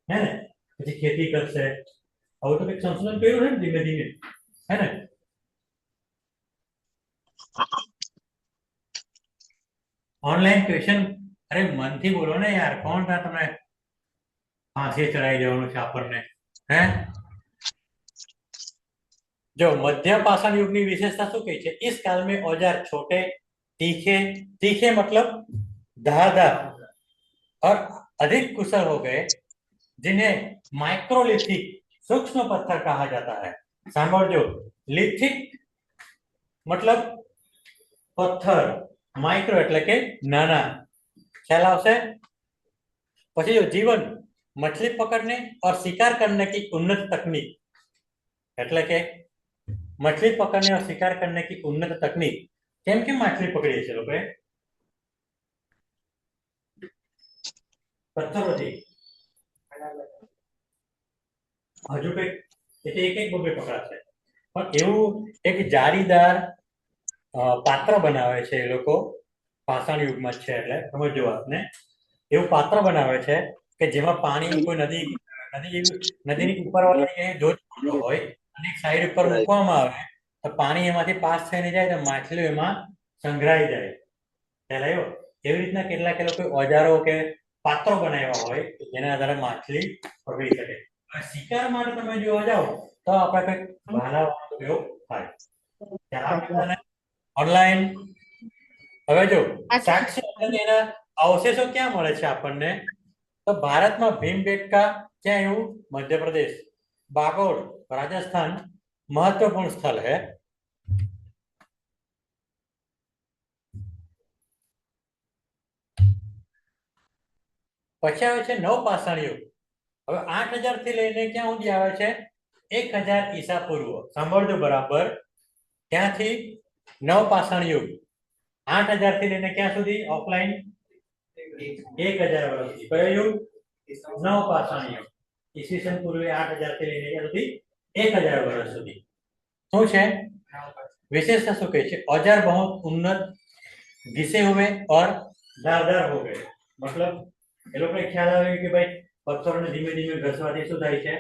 હે ને? પછી ખેતી કરશે. આવું તો કંઈક સંશોધન કર્યું છે ને ધીમે ધીમે, હે ને? ઓનલાઈન ક્વેશ્ચન, અરે મનથી બોલો ને યાર, કોણ था તમને फांसी चढ़ाई देવાનું છે આપણને, હે? जो मध्य पाषाण युग की विशेषता શું કહે છે? इस काल में औजार छोटे, तीखे, तीखे मतलब धारदार और अधिक कुशल हो गए, जिन्हें माइक्रोलिथिक सूक्ष्म पत्थर कहा जाता है. સાંભળજો, लिथिक मतलब પથ્થર, માઇક્રો એટલે કે નાના, ખ્યાલ આવશે? પછી જો जीवन मछली पकड़ने और शिकार करने की उन्नत तकनीक, એટલે કે मछली पकड़ने और शिकार करने की उन्नत तकनीक કેમ કેમ માછલી પકડીએ છીએ લોકોએ? પથ્થરોથી, હજુ કઈક એટલે એક એક બબે પકડાશે, પણ એવું એક જાળીદાર પાત્ર બનાવે છે એ લોકો, પાષાણ યુગમાં છે એટલે સમજો વાતને, એવું પાત્ર બનાવે છે કે જેમાં પાણી કોઈ નદીની ઉપરવાળી ધોધ પડતો હોય અને એક સાઈડ ઉપર મૂકવામાં આવે તો પાણી એમાંથી પાસ થઈને જાય તો માછલીઓ એમાં સંઘરાઈ જાય. ખ્યાલ આવ્યો? એવી રીતના કેટલાક એ લોકો ઓજારો કે પાત્રો બનાવ્યા હોય જેના આધારે માછલી પકડી શકે. શિકાર માટે તમે જોવા જાઓ તો આપણે કઈક ભાલાવાનો ઉપયોગ થાય ઓનલાઈન. હવે જો સાક્ષી એના અવશેષો ક્યાં મળે છે આપણને? તો ભારતમાં ભીમબેટકા, ક્યાં એવું? મધ્યપ્રદેશ. बागोड़ राजस्थान महत्वपूर्ण स्थल है. પછી આવે છે નવપાષાણ યુગ. હવે 8000 થી લઈને ક્યાં સુધી આવે છે? 1000 ઈસા પૂર્વ. સાંભળજો બરાબર, ત્યાંથી નવપાષાણ યુગ 8000 થી લઈને ક્યાં સુધી? ઓફલાઈન 1000 વર્ષ સુધી. કયો યુગ? નવપાષાણ યુગ. ઈસવીસન પૂર્વે 8000 થી લઈને ક્યાં સુધી? 1000 વર્ષ સુધી. શું છે विशेषता? શું કહે છે? औजार बहुत उन्नत, घिसे हुए और धारदार हो गए. मतलब એ લોકોને ખ્યાલ આવે કે ભાઈ પથ્થરોને ધીમે ધીમે ઘસવાથી શું થાય છે?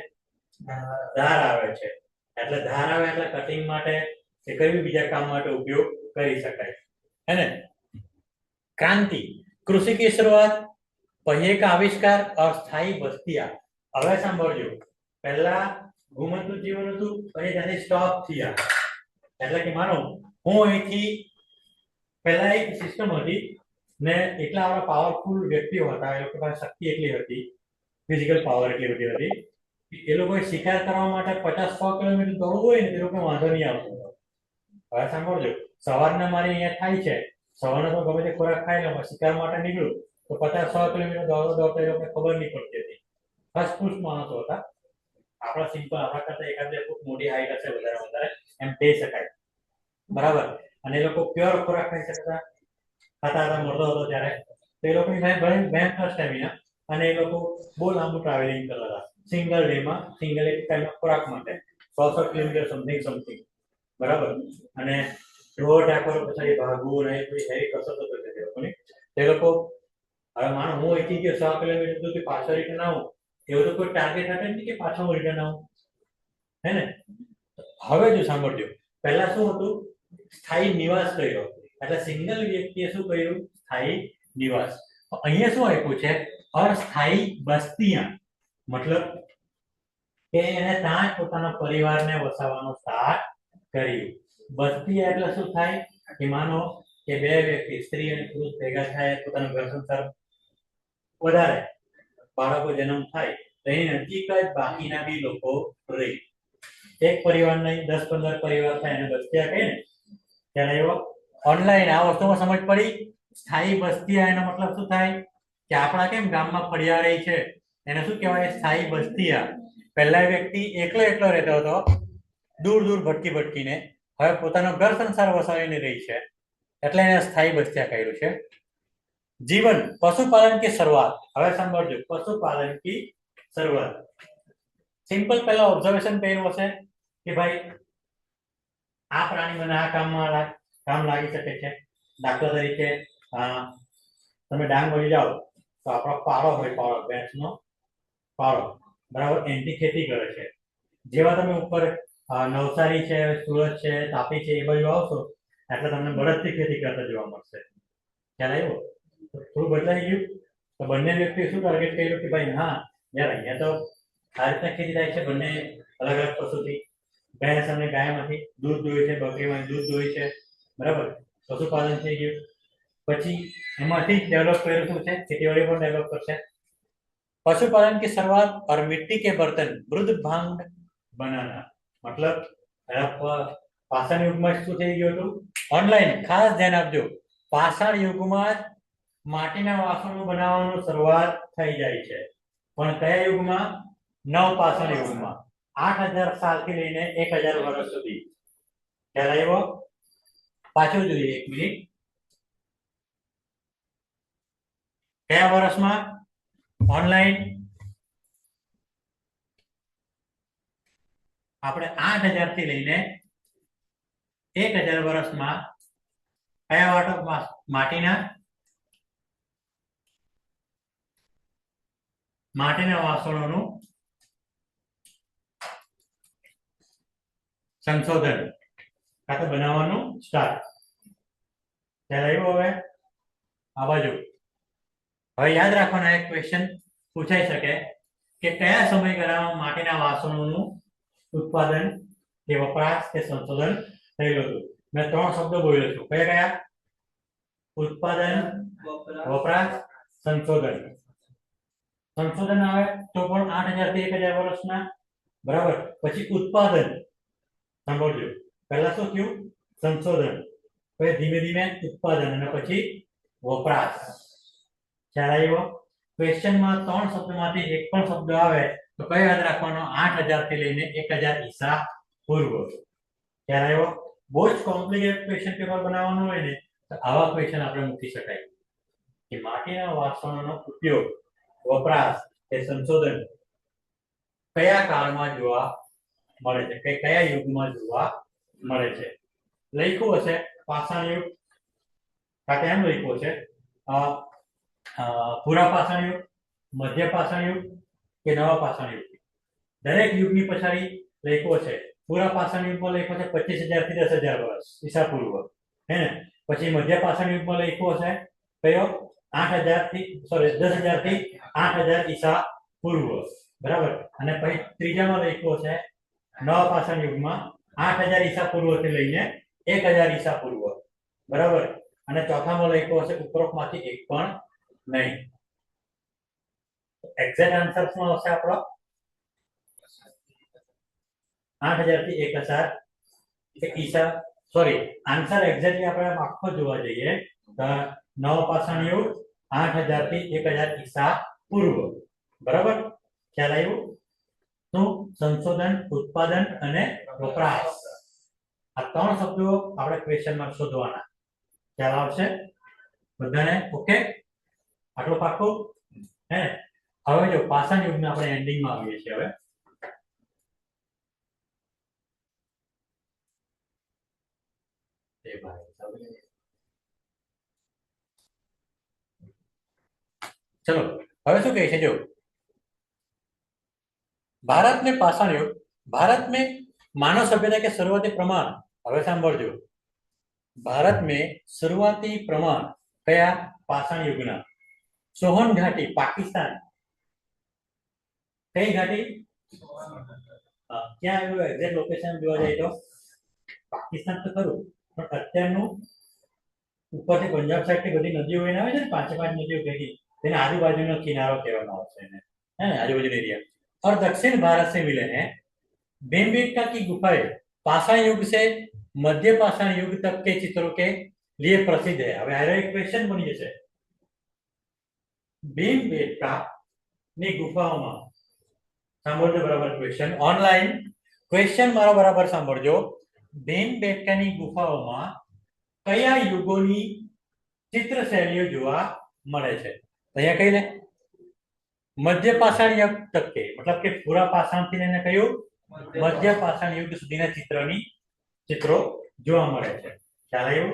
ધાર આવે છે. એટલે ધાર આવે એટલે કટિંગ માટે કે કઈ બીજા કામ માટે ઉપયોગ કરી શકાય, है ना? क्रांति, कृषि की शुरुआत, पहिए का आविष्कार और स्थायी बस्तियां. હવે સાંભળજો, પહેલા ઘુમંતું જીવન હતું, પછી ત્યાંથી સ્ટોપ થયા. એટલે કે માનો હું અહીંથી પહેલા એક સિસ્ટમ હતી ને એટલા આપણા પાવરફુલ વ્યક્તિઓ હતા, એ લોકો પાસે શક્તિ એટલી હતી, ફિઝિકલ પાવર એટલી બધી હતી, એ લોકોએ શિકાર કરવા માટે 50-100 કિલોમીટર દોડવું હોય ને તે લોકો વાંધો નહીં આવતો. હવે સાંભળજો, સવારના મારી અહીંયા થાય છે, સવારનો તો ગમે તે ખોરાક ખાઈ લઉં, શિકાર માટે નીકળું તો 50-100 કિલોમીટર દોડતા એ લોકોને ખબર નહીં પડતી હતી. ફર્સ્ટ માણસો હતા, આપણા સિમ્પલ, આપણા કરતા એકાદ બે ફૂટ મોટી હાઈટ હશે વધારે એમ કહી શકાય, બરાબર? અને એ લોકો પ્યોર ખોરાક ખાઈ શકતા હતા મળતો હતો ત્યારે, તો એ લોકોની ભયંકર સ્ટેમિના, અને એ લોકો બહુ લાંબુ ટ્રાવેલિંગ કરતા હતા સિંગલ ડેમાં, સિંગલ એક ટાઈમના ખોરાક માટે 100 કિલોમીટર સમથિંગ, બરાબર? અને ઢોર ઢાકર પછી ભાગવું ને કોઈ હેવી કસરત હતો તે લોકોની. તે લોકો હવે માનો હું અહીંથી ગયો 100 કિલોમીટર સુધી પાછળ રિટર્ન આવું, એવું તો કોઈ ટાર્ગેટ hatte નહીં કે પાછો હું રિટર્ન આવું, હે ને? હવે જો સાંભળજો, પહેલા શું હતું? સ્થાયી નિવાસ કર્યો. એટલે સિંગલ વ્યક્તિએ શું કર્યું? સ્થાયી નિવાસ. અહીંયા શું આપ્યું છે? અસ્થાયી બસ્તિયા. મતલબ કે એને ત્યાં જ પોતાના પરિવારને વસાવવાનું સ્ટાર્ટ કર્યું. બસ્તિયા એટલે શું થાય કે માનો કે બે વ્યક્તિ, સ્ત્રી અને પુરુષ ભેગા થાય, પોતાનું ઘર સંસાર વધારે, બાળકો જન્મ થાય તો એની નજીક જ બાકીના બી લોકો રહે. એક પરિવાર નહીં 10-15 પરિવાર થાય એને બસ્તિયા કહે ને. ત્યારે એવો ઓનલાઈન આ વસ્તુમાં સમજ પડી. સ્થાયી બસ્તિયા એનો મતલબ શું થાય કે આપણા કેમ ગામમાં ફળિયા રહી છે એને શું કહેવાય? સ્થાયી બસ્તિયા. પહેલા વ્યક્તિ એકલો રહેતો હતો, દૂર ભટકીને, હવે પોતાનો ઘર સંસાર વસાવીને રહી છે, એટલે એને સ્થાયી બસ્તિયા કહ્યું છે. जीवन, पशुपालन की शुरुआत. હવે સાંભળજો, પશુપાલન की शुरुआत. સિમ્પલ પહેલા ઓબ્ઝર્વેશન કર્યું હશે કે ભાઈ આ પ્રાણી મને આ કામ લાગી શકે છે. દાખલા તરીકે તમે ડાંગ વળી જાઓ તો આપણો પાડો હોય, ભેંસનો પાડો, બરાબર? એની ખેતી કરે છે. જેવા તમે ઉપર નવસારી છે, સુરત છે, તાપી છે એ બાજુ આવશો એટલે તમને બળદથી ખેતી કરતા જોવા મળશે. ખ્યાલ આવ્યો? થોડું બદલાઈ ગયું. તો બંને વ્યક્તિએ શું ટાર્ગેટ કર્યું કે ભાઈ હા યાર અહીંયા તો આ રીતના ખેતી થાય છે, બંને અલગ અલગ પશુથી, ભેંસ અને ગાયમાંથી દૂધ દોય છે, બકરીમાંથી દૂધ દોય છે, બરાબર? પશુપાલન થઈ ગયું. પછી એમાંથી ડેવલપ કર્યું શું છે? ખેતીવાડી પણ ડેવલપ કરશે. पशुपालन की शुरुआत और मिट्टी के बर्तन, मृद भांड बनाना. मतलब પાષાણ યુગમાં શું થઈ ગયું હતું? ઓનલાઈન. ખાસ ધ્યાન આપજો, પાષાણ યુગમાં માટીના વાસણો બનાવવાનું શરૂઆત થઈ જાય છે, પણ કયા યુગમાં? નવપાષાણ યુગમાં, 8000 સાલથી લઈને 1000 વર્ષ સુધી. ખ્યાલ આવ્યો? પાછું જોઈએ, એક મિનિટ. કયા વર્ષમાં ઓનલાઈન? આપણે 8000 થી લઈને 1000 વર્ષમાં કયા વાટક માટીના વાસણોનું સંશોધન કાં તો બનાવવાનું સ્ટાર્ટ. ખ્યાલ આવ્યો? હવે આ બાજુ હવે યાદ રાખવાનો એક ક્વેશ્ચન પૂછાઈ શકે કે કયા સમયગાળામાં માટીના વાસણોનું ઉત્પાદન કે વપરાશ કે સંશોધન થયેલું હતું? મેં 3 શબ્દો બોલ્યો છું. કયા કયા? ઉત્પાદન, વપરાશ, સંશોધન. સંશોધન આવે તો પણ 8000 થી 1000 વર્ષના, બરાબર. પછી ઉત્પાદન, સાંભળજો, પહેલા શું થયું? સંશોધન, પછી ધીમે ધીમે ઉત્પાદન અને પછી વપરાશ. ખ્યાલ આવ્યો? ક્વેશ્ચનમાં 3 શબ્દમાંથી એક પણ શબ્દ આવે તો કયો યાદ રાખવાનો? 8000 થી લઈને 1000 ઈસા પૂર્વ. ખ્યાલ આવ્યો? બહુ જ કોમ્પ્લિકેટેડ ક્વેશ્ચન પેપર બનાવવાનું હોય ને તો આવા ક્વેશ્ચન આપણે મૂકી શકાય કે માટીના વાસણોનો ઉપયોગ, વપરાશ કે સંશોધન કયા કાળમાં જોવા મળે છે, કે કયા યુગમાં જોવા મળે છે. લખ્યું હશે પાષાણ યુગ, કાં એમ લખ્યું છે પુરા પાષાણ યુગ, મધ્ય પાષાણ યુગ કે નવા પાષાણ યુગ. દરેક યુગની પછાડી લખ્યું છે. પુરા પાષાણ યુગમાં લખ્યું છે 25000 થી 10000 વર્ષ ઈસા પૂર્વ, હે ને. પછી મધ્ય પાષાણ યુગમાં લખ્યું છે કયો? 8000 થી 10000 થી 8000 ઈસા પૂર્વ, બરાબર. અને પછી ત્રીજામાં લખ્યું છે નવા પાષાણ યુગમાં 8000 ઈસા પૂર્વ થી લઈને 1000 ઈસા પૂર્વ, બરાબર. અને ચોથામાં લખ્યું હશે ઉપરોક્તમાંથી એક પણ નહીં. એક્ઝેક્ટ આન્સર શું આવશે આપણો? 8000 થી 1000 ઈસા. સોરી, આન્સર એક્ઝેક્ટલી આપણે આખો જોવા જઈએ તો નવા પાષાણ યુગ 8000 થી 1000 ઈસા પૂર્વ, બરાબર. ખ્યાલ આવ્યો? શું? સંશોધન, ઉત્પાદન અને વપરાશ. આ 3 શબ્દો આપણે ક્વેશ્ચનમાં શોધવાના. ખ્યાલ આવશે બધાને? ઓકે, આટલું પાક્કું, હે ને. હવે જો પાષાણ યુગના આપણે એન્ડિંગમાં આવીએ છીએ. હવે चलो, હવે શું કહે છે? જો भारत में पाषाण युग, भारत में मानव सभ्यता के शुरुआती प्रमाण, હવે સાંભળજો, भारत में शुरुआती प्रमाण કયા? पाषाण युगના. सोहन घाटी, पाकिस्तान. કઈ ઘાટી? ક્યાં આવ્યું? એક્ઝેક્ટ લોકેશન જોવા જાય તો પાકિસ્તાન તો ખરું, પણ અત્યારનું ઉપરથી પંજાબ સાઈડ થી બધી નદીઓ વહીને આવે છે ને, 5 નદીઓ ભેગી, તેને આજુબાજુનો કિનારો કહેવામાં આવે છે, है ना, आजू-बाजू एरिया. और दक्षिण भारत से मिले हैं. भीमबेटका की गुफाएं पाषाण युग से मध्य पाषाण युग तक के चित्रों के लिए प्रसिद्ध है. હવે આ એક ક્વેશ્ચન બની જશે. ભીમબેટકા ની ગુફાઓમાં, સાંભળજો બરાબર ક્વેશ્ચન, ઓનલાઈન ક્વેશ્ચન મારો બરાબર સાંભળજો. ભીમબેટકાની ગુફાઓમાં કયા યુગોની ચિત્ર શૈલીઓ જોવા મળે છે? અહીંયા કઈ લે? मध्य पाषाण युग तक के, मतलब के पूरा पाषाण थी लेने कयो मध्य पाषाण युग सुधीना चित्रो જોવા મળે છે. ખ્યાલ આવ્યો?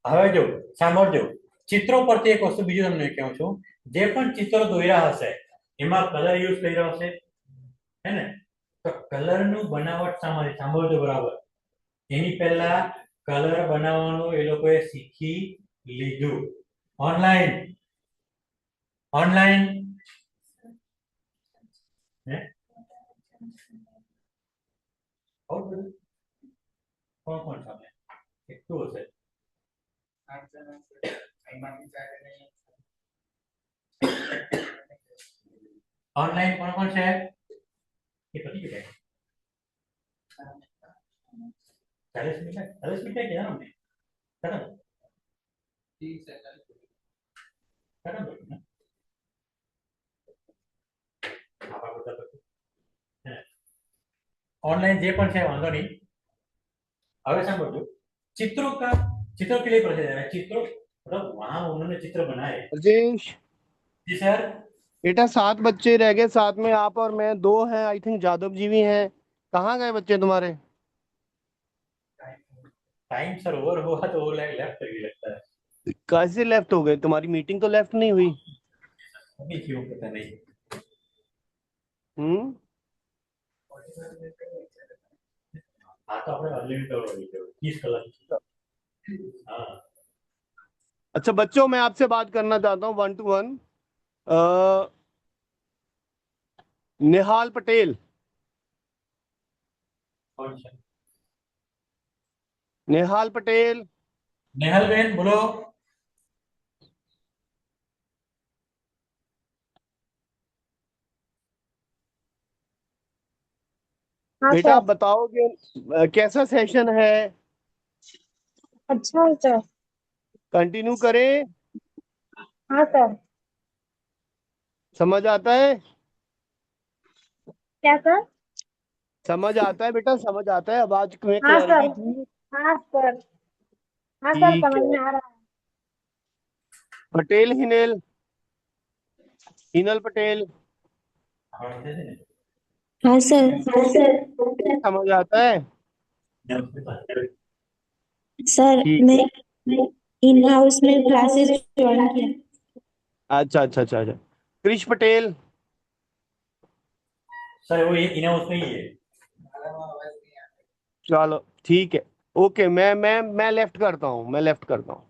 હવે જો સાંભળજો, ચિત્રો પરથી એક વસ્તુ બીજું તમને કહું છું. જે પણ ચિત્રો દોર્યા હશે એમાં કલર યુઝ કર્યો હશે, હે ને. તો કલર નું બનાવટ સાંભળજો બરાબર. એની પહેલા કલર બનાવવાનું એ લોકોએ શીખી લીધું. ઓનલાઈન કોણ સામે કેટલું હશે? ઓનલાઈન કોણ છે? એ પતી ગયું. 40 मिनट क्या हमने खत्म खत्म ना આપા કરતા પછી ऑनलाइन જે પણ છે વાંધો નહીં હવે સાંભળજો चित्रों का चित्रों के लिए प्रसिद्ध है चित्रों मतलब वहां उन्होंने चित्र बनाए राजेश जी सर बेटा 7 बच्चे रह गए, साथ में आप और मैं 2 हैं, आई थिंक जादव जी भी हैं। कहाँ गए बच्चे तुम्हारे? टाइम सर ओवर हुआ तो वो लेफ्ट कर लगता है कैसे लेफ्ट हो गए? तुम्हारी मीटिंग तो लेफ्ट नहीं हुई। अभी क्यों पता नहीं हम्म। हाँ तो આપણે અનલિમિટેડ હોવી જોઈએ 30 કલાક हाँ अच्छा बच्चों, मैं आपसे बात करना चाहता हूँ 1 to 1। निहाल पटेल। कौन सा निहाल पटेल। नेहल बेन बोलो हाँ बेटा सर। आप बताओगे कैसा सेशन है? अच्छा है सर। कंटिन्यू करें? हाँ सर। समझ आता है? क्या सर? समझ आता है बेटा, समझ आता है? आवाज में हाँ सर। क्लैरिटी थी? हाँ सर। हाँ सर, ठीक समझ है। में आ रहा है। पटेल हिनेल, हिनल पटेल। આવડે છે ને हाँ सर। हाँ सर। समझ आता है? सर ठीक है। मैं इन हाउस में क्लासेस ज्वाइन किया। अच्छा अच्छा अच्छा अच्छा। क्रिश पटेल। सर वो ये इना उसमें ही है चलो ठीक है। ओके, मैं लेफ्ट करता हूँ, मैं लेफ्ट करता हूँ।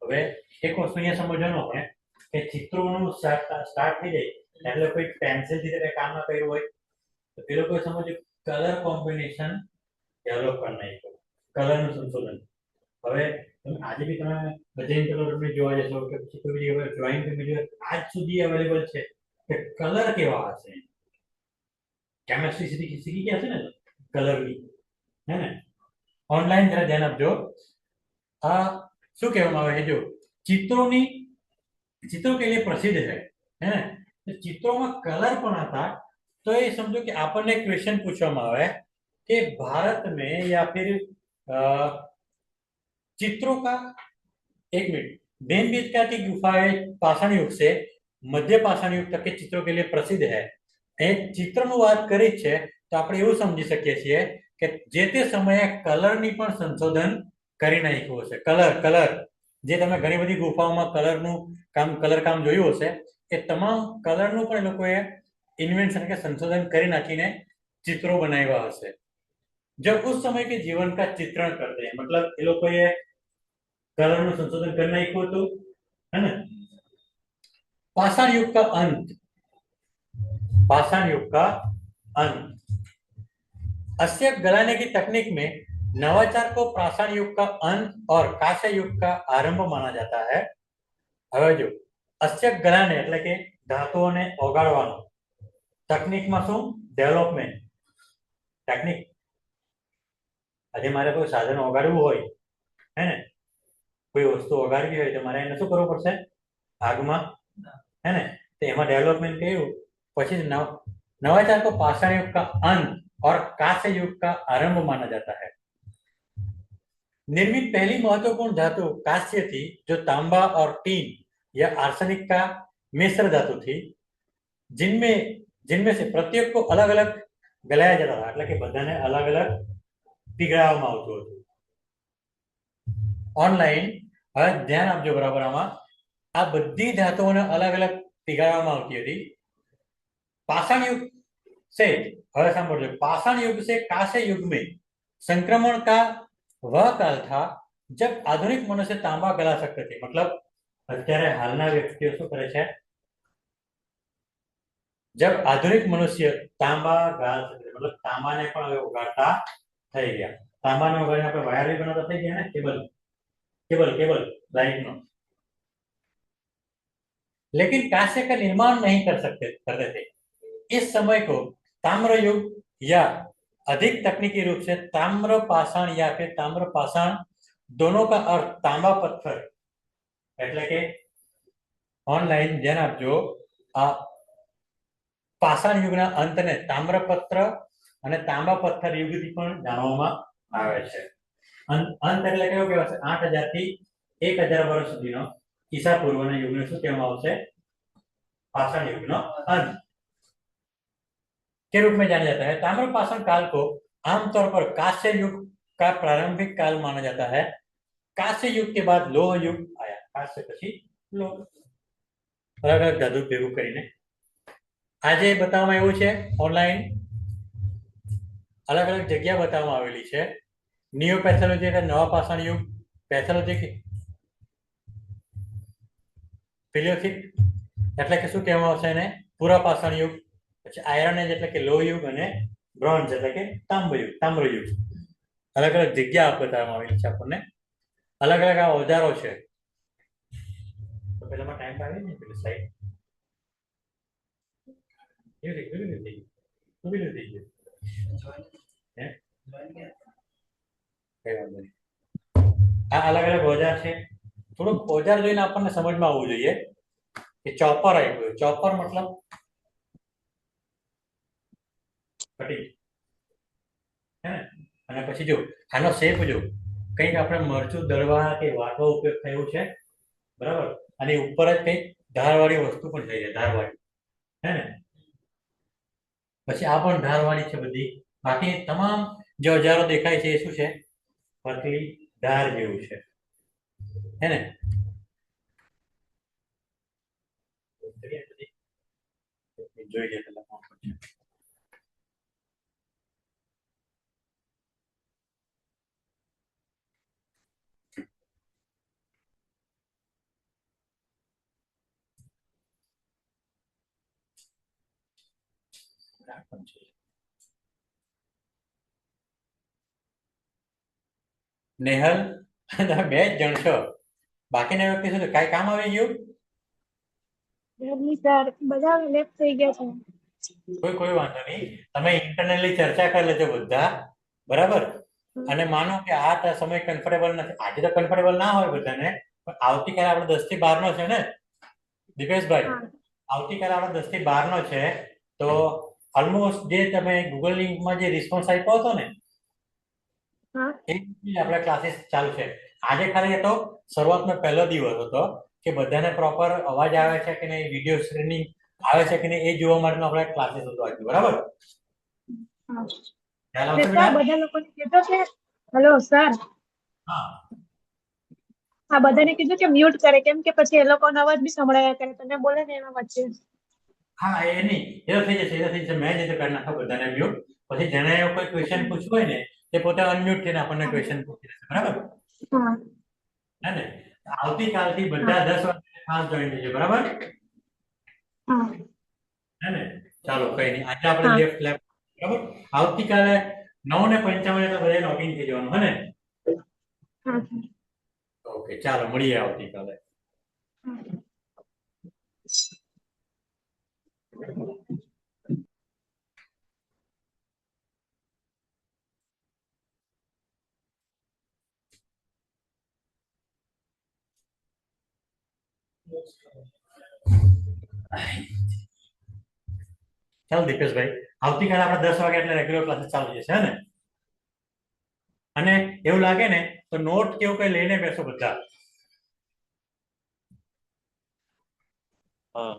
હવે એક વસ્તુ અહીંયા સમજવાનું આપણે કે ચિત્રોનું સ્ટાર્ટ થઈ જાય એટલે કોઈ પેન્સિલ થી તે કામ ના કર્યું હોય તો એ લોકોએ સમજ્યું કલર કોમ્બિનેશન ડેવલપ કરી નાખ્યું કલરનું સંશોધન હવે તમે આજે બી તમે બજેન કલર બી જોવા જશો કે પછી કોઈ બી ડ્રોઈંગ બી જો આજ સુધી અવેલેબલ છે કે કલર કેવા હશે કેમેસ્ટ્રી શીખી ગયા છે ને કલરની હે ને ઓનલાઈન જરા ધ્યાન આપજો આ શું કહેવામાં આવે છે જો चित्रों चित्रों के लिए प्रसिद्ध है ना तो चित्रों में कलर पण आता तो ये समझो कि આપણને क्वेश्चन પૂછવામાં આવે कि भारत में या फिर चित्रों का एक मिनट भीमबेटका की गुफाएं पाषाण युग से मध्य पाषाण युग तक के चित्रों के लिए प्रसिद्ध है એ ચિત્રનું વાત કરી છે તો આપણે એવું સમજી શકીએ છીએ કે જે તે સમયે કલરની પણ સંશોધન કરી નાખ્યું હશે કલર જે તમે ઘણી બધી ગુફાઓમાં કલરનું કલર કામ જોયું હશે એ તમામ કલરનું પણ એ લોકોએ ઇન્વેન્શન કે संशोधन કરી નાખીને चित्रों बनाવ્યા હશે जब उस समय के जीवन का चित्रण करते हैं मतलब ये लोग ये कलर નું સંશોધન કરી નાખ્યું હતું है ना पाषाण युग का अंत पाषाण युग का अंत अस्यक गलाने की तकनीक में नवाचार को पाषाण युग का अंत और कांस्य युग का आरंभ माना जाता है હવે જો अस्यक गलाने એટલે કે ધાતુઓને ઓગાળવાનો તકનીકમાં શું ડેવલપમેન્ટ ટેકનિક આજે મારે કોઈ સાધન ઓગાળવું હોય હે ને કોઈ વસ્તુ ઓગાળવી હોય તો મારે એને શું કરવું પડશે આગમાં है ना तो एमा डेवलपमेंट કર્યું પછી नवाचार को पाषाण युग का अंत और कांस्य युग का आरंभ माना जाता है निर्मित पहली महत्वपूर्ण धातु कांस्य थी जो तांबा और टीन या आर्सेनिक का मिश्र धातु थी जिनमें जिनमें से प्रत्येक को अलग अलग गलाया जाता था એટલે કે બધાને અલગ અલગ પીગળાવવામાં આવતું હતું ઓનલાઈન હવે ધ્યાન આપજો બરાબર આમાં આ બધી ધાતુઓને અલગ અલગ પીગળાવવામાં આવતી હતી पाषाण युग से હવે સાંભળજો पाषाण युग से कांस्य युग में संक्रमण का वह काल था जब आधुनिक मनुष्य तांबा गला सकते थे मतलब અત્યારે હાલના વ્યક્તિઓ શું કરે છે जब आधुनिक मनुष्य तांबा गाल सकते मतलब तांबाને પણ હવે ઉગાડતા થઈ ગયા તાંબાને ઉગાડીને આપણે વાયર બી બનાવતા થઈ ગયા ને કેબલ केबल केबल लाइट नो लेकिन कांस्य का निर्माण नहीं करते थे इस समय को ताम्र युग या अधिक तकनीकी रूप से ताम्र पाषाण या फिर ताम्र पाषाण दोनों का अर्थ तांबा पत्थर એટલે કે ઓનલાઈન ધ્યાન આપજો આ પાષાણ યુગના અંતને તામ્રપત્ર અને તાંબા પથ્થર યુગથી પણ જાણવામાં આવે છે અંત એટલે કેવો કહેવાશે 8000 થી 1000 વર્ષ સુધીનો ઈસા પૂર્વના યુગને શું કહેવામાં આવશે पाषाण युग नो अंत के रूप में जाना जाता है। ताम्र पाषाण काल को आमतौर पर कांस्य युग का प्रारंभिक काल माना जाता है। कांस्य युग के बाद लोह युग आया। कांस्य પછી લોહ अलग अलग धातु ભેગું કરીને આજે બતાવવામાં આવ્યું છે ઓનલાઈન अलग अलग જગ્યા બતાવવામાં આવેલી છે। નિયો પેથોલોજી એટલે નવા પાષાણ યુગ, પેથોલોજી પેલિયોથિક એટલે કે શું કહેવામાં આવશે એને પૂરા પાષાણ યુગ, પછી આયરન એજ એટલે કે લોહ યુગ અને બ્રોન્ઝ એટલે કે તામ્ર યુગ અલગ અલગ જગ્યા બતાવવામાં આવેલી છે આપણને। અલગ અલગ આ ઓજારો છે તો પહેલામાં ટાઈમ પાડે ને પેલી સ્લાઈડ આ અલગ અલગ ઓજાર છે। થોડુંક ઓજાર જોઈને આપણને સમજમાં આવવું જોઈએ કે ચોપર આવી ગયું। ચોપર મતલબ કટિંગ હે અને પછી જો આનો શેપ જો કંઈક આપણે મરચું દળવા કે વાટવા ઉપયોગ થયું છે બરાબર અને ઉપર જ કંઈક ધારવાળી વસ્તુ પણ થઈ જાય ધારવાળી હે ને પછી આ પણ ધારવાળી છે બધી બાકી તમામ જે ઓજારો દેખાય છે એ શું છે પતલી ધાર જેવું છે હે ને જોઈ લે પેલા કોણ છે નેહલ તમે બે જ જણ છો બાકીના વ્યક્તિ શું કાંઈ કામ આવી ગયું સર બધા લેફ્ટ થઈ ગયા છે કોઈ વાંધો નહીં તમે ઇન્ટરનલી ચર્ચા કરી લેજો બધા બરાબર અને માનો કે આ સમય કમ્ફર્ટેબલ નથી આજે તો કમ્ફર્ટેબલ ના હોય બધાને પણ આવતીકાલે આપણે 10 થી 12 નો છે ને દીપેશભાઈ આવતીકાલે આપણે 10 થી 12 નો છે તો ઓલમોસ્ટ જે તમે ગૂગલ લિંકમાં જે રિસ્પોન્સ આપ્યો હતો ને એ આપણે ક્લાસીસ ચાલુ છે આજે ખાલી તો શરૂઆતનો પહેલો દિવસ હતો કે બધાને પ્રોપર અવાજ આવે છે કે નહીં વિડિયો સ્ક્રીનિંગ આવે છે કે નહીં એ જોવા માટેનો આપણે ક્લાસીસ હતો આજે બરાબર ખ્યાલ આવશે બેટા બધા લોકોને કીધું છે હેલો સર હા આ બધાને કીધું કે મ્યુટ કરે કેમ કે પછી એ લોકોનો અવાજ બી સંભળાયા કરે તમે બોલે ને એમાં વચ્ચે હા એ નહીં એ થઈ જશે મેં જ કરી નાખો બધાને મ્યુટ પછી જેને કોઈ ક્વેશ્ચન પૂછવું હોય ને તે પોતે અનમ્યુટ થઈને આપણને ક્વેશ્ચન પૂછી લેશે બરાબર હા હે ને આવતીકાલથી બધા 10 વાગે ખાસ જોઈન થજો બરાબર હા હે ને ચાલો કઈ નહીં આજે આપણે લેફ્ટ બરાબર આવતીકાલે 9:55 એટલે બધા લોગિન થઈ જવાનું હે ને હા ઓકે ચાલો મળીએ આવતીકાલે ચાલો દીપેશભાઈ આવતીકાલે આપણે 10 વાગે એટલે રેગ્યુલર ક્લાસીસ ચાલુ જશે હે ને અને એવું લાગે ને તો નોટ કેવું કઈ લઈને બેસો બધા હા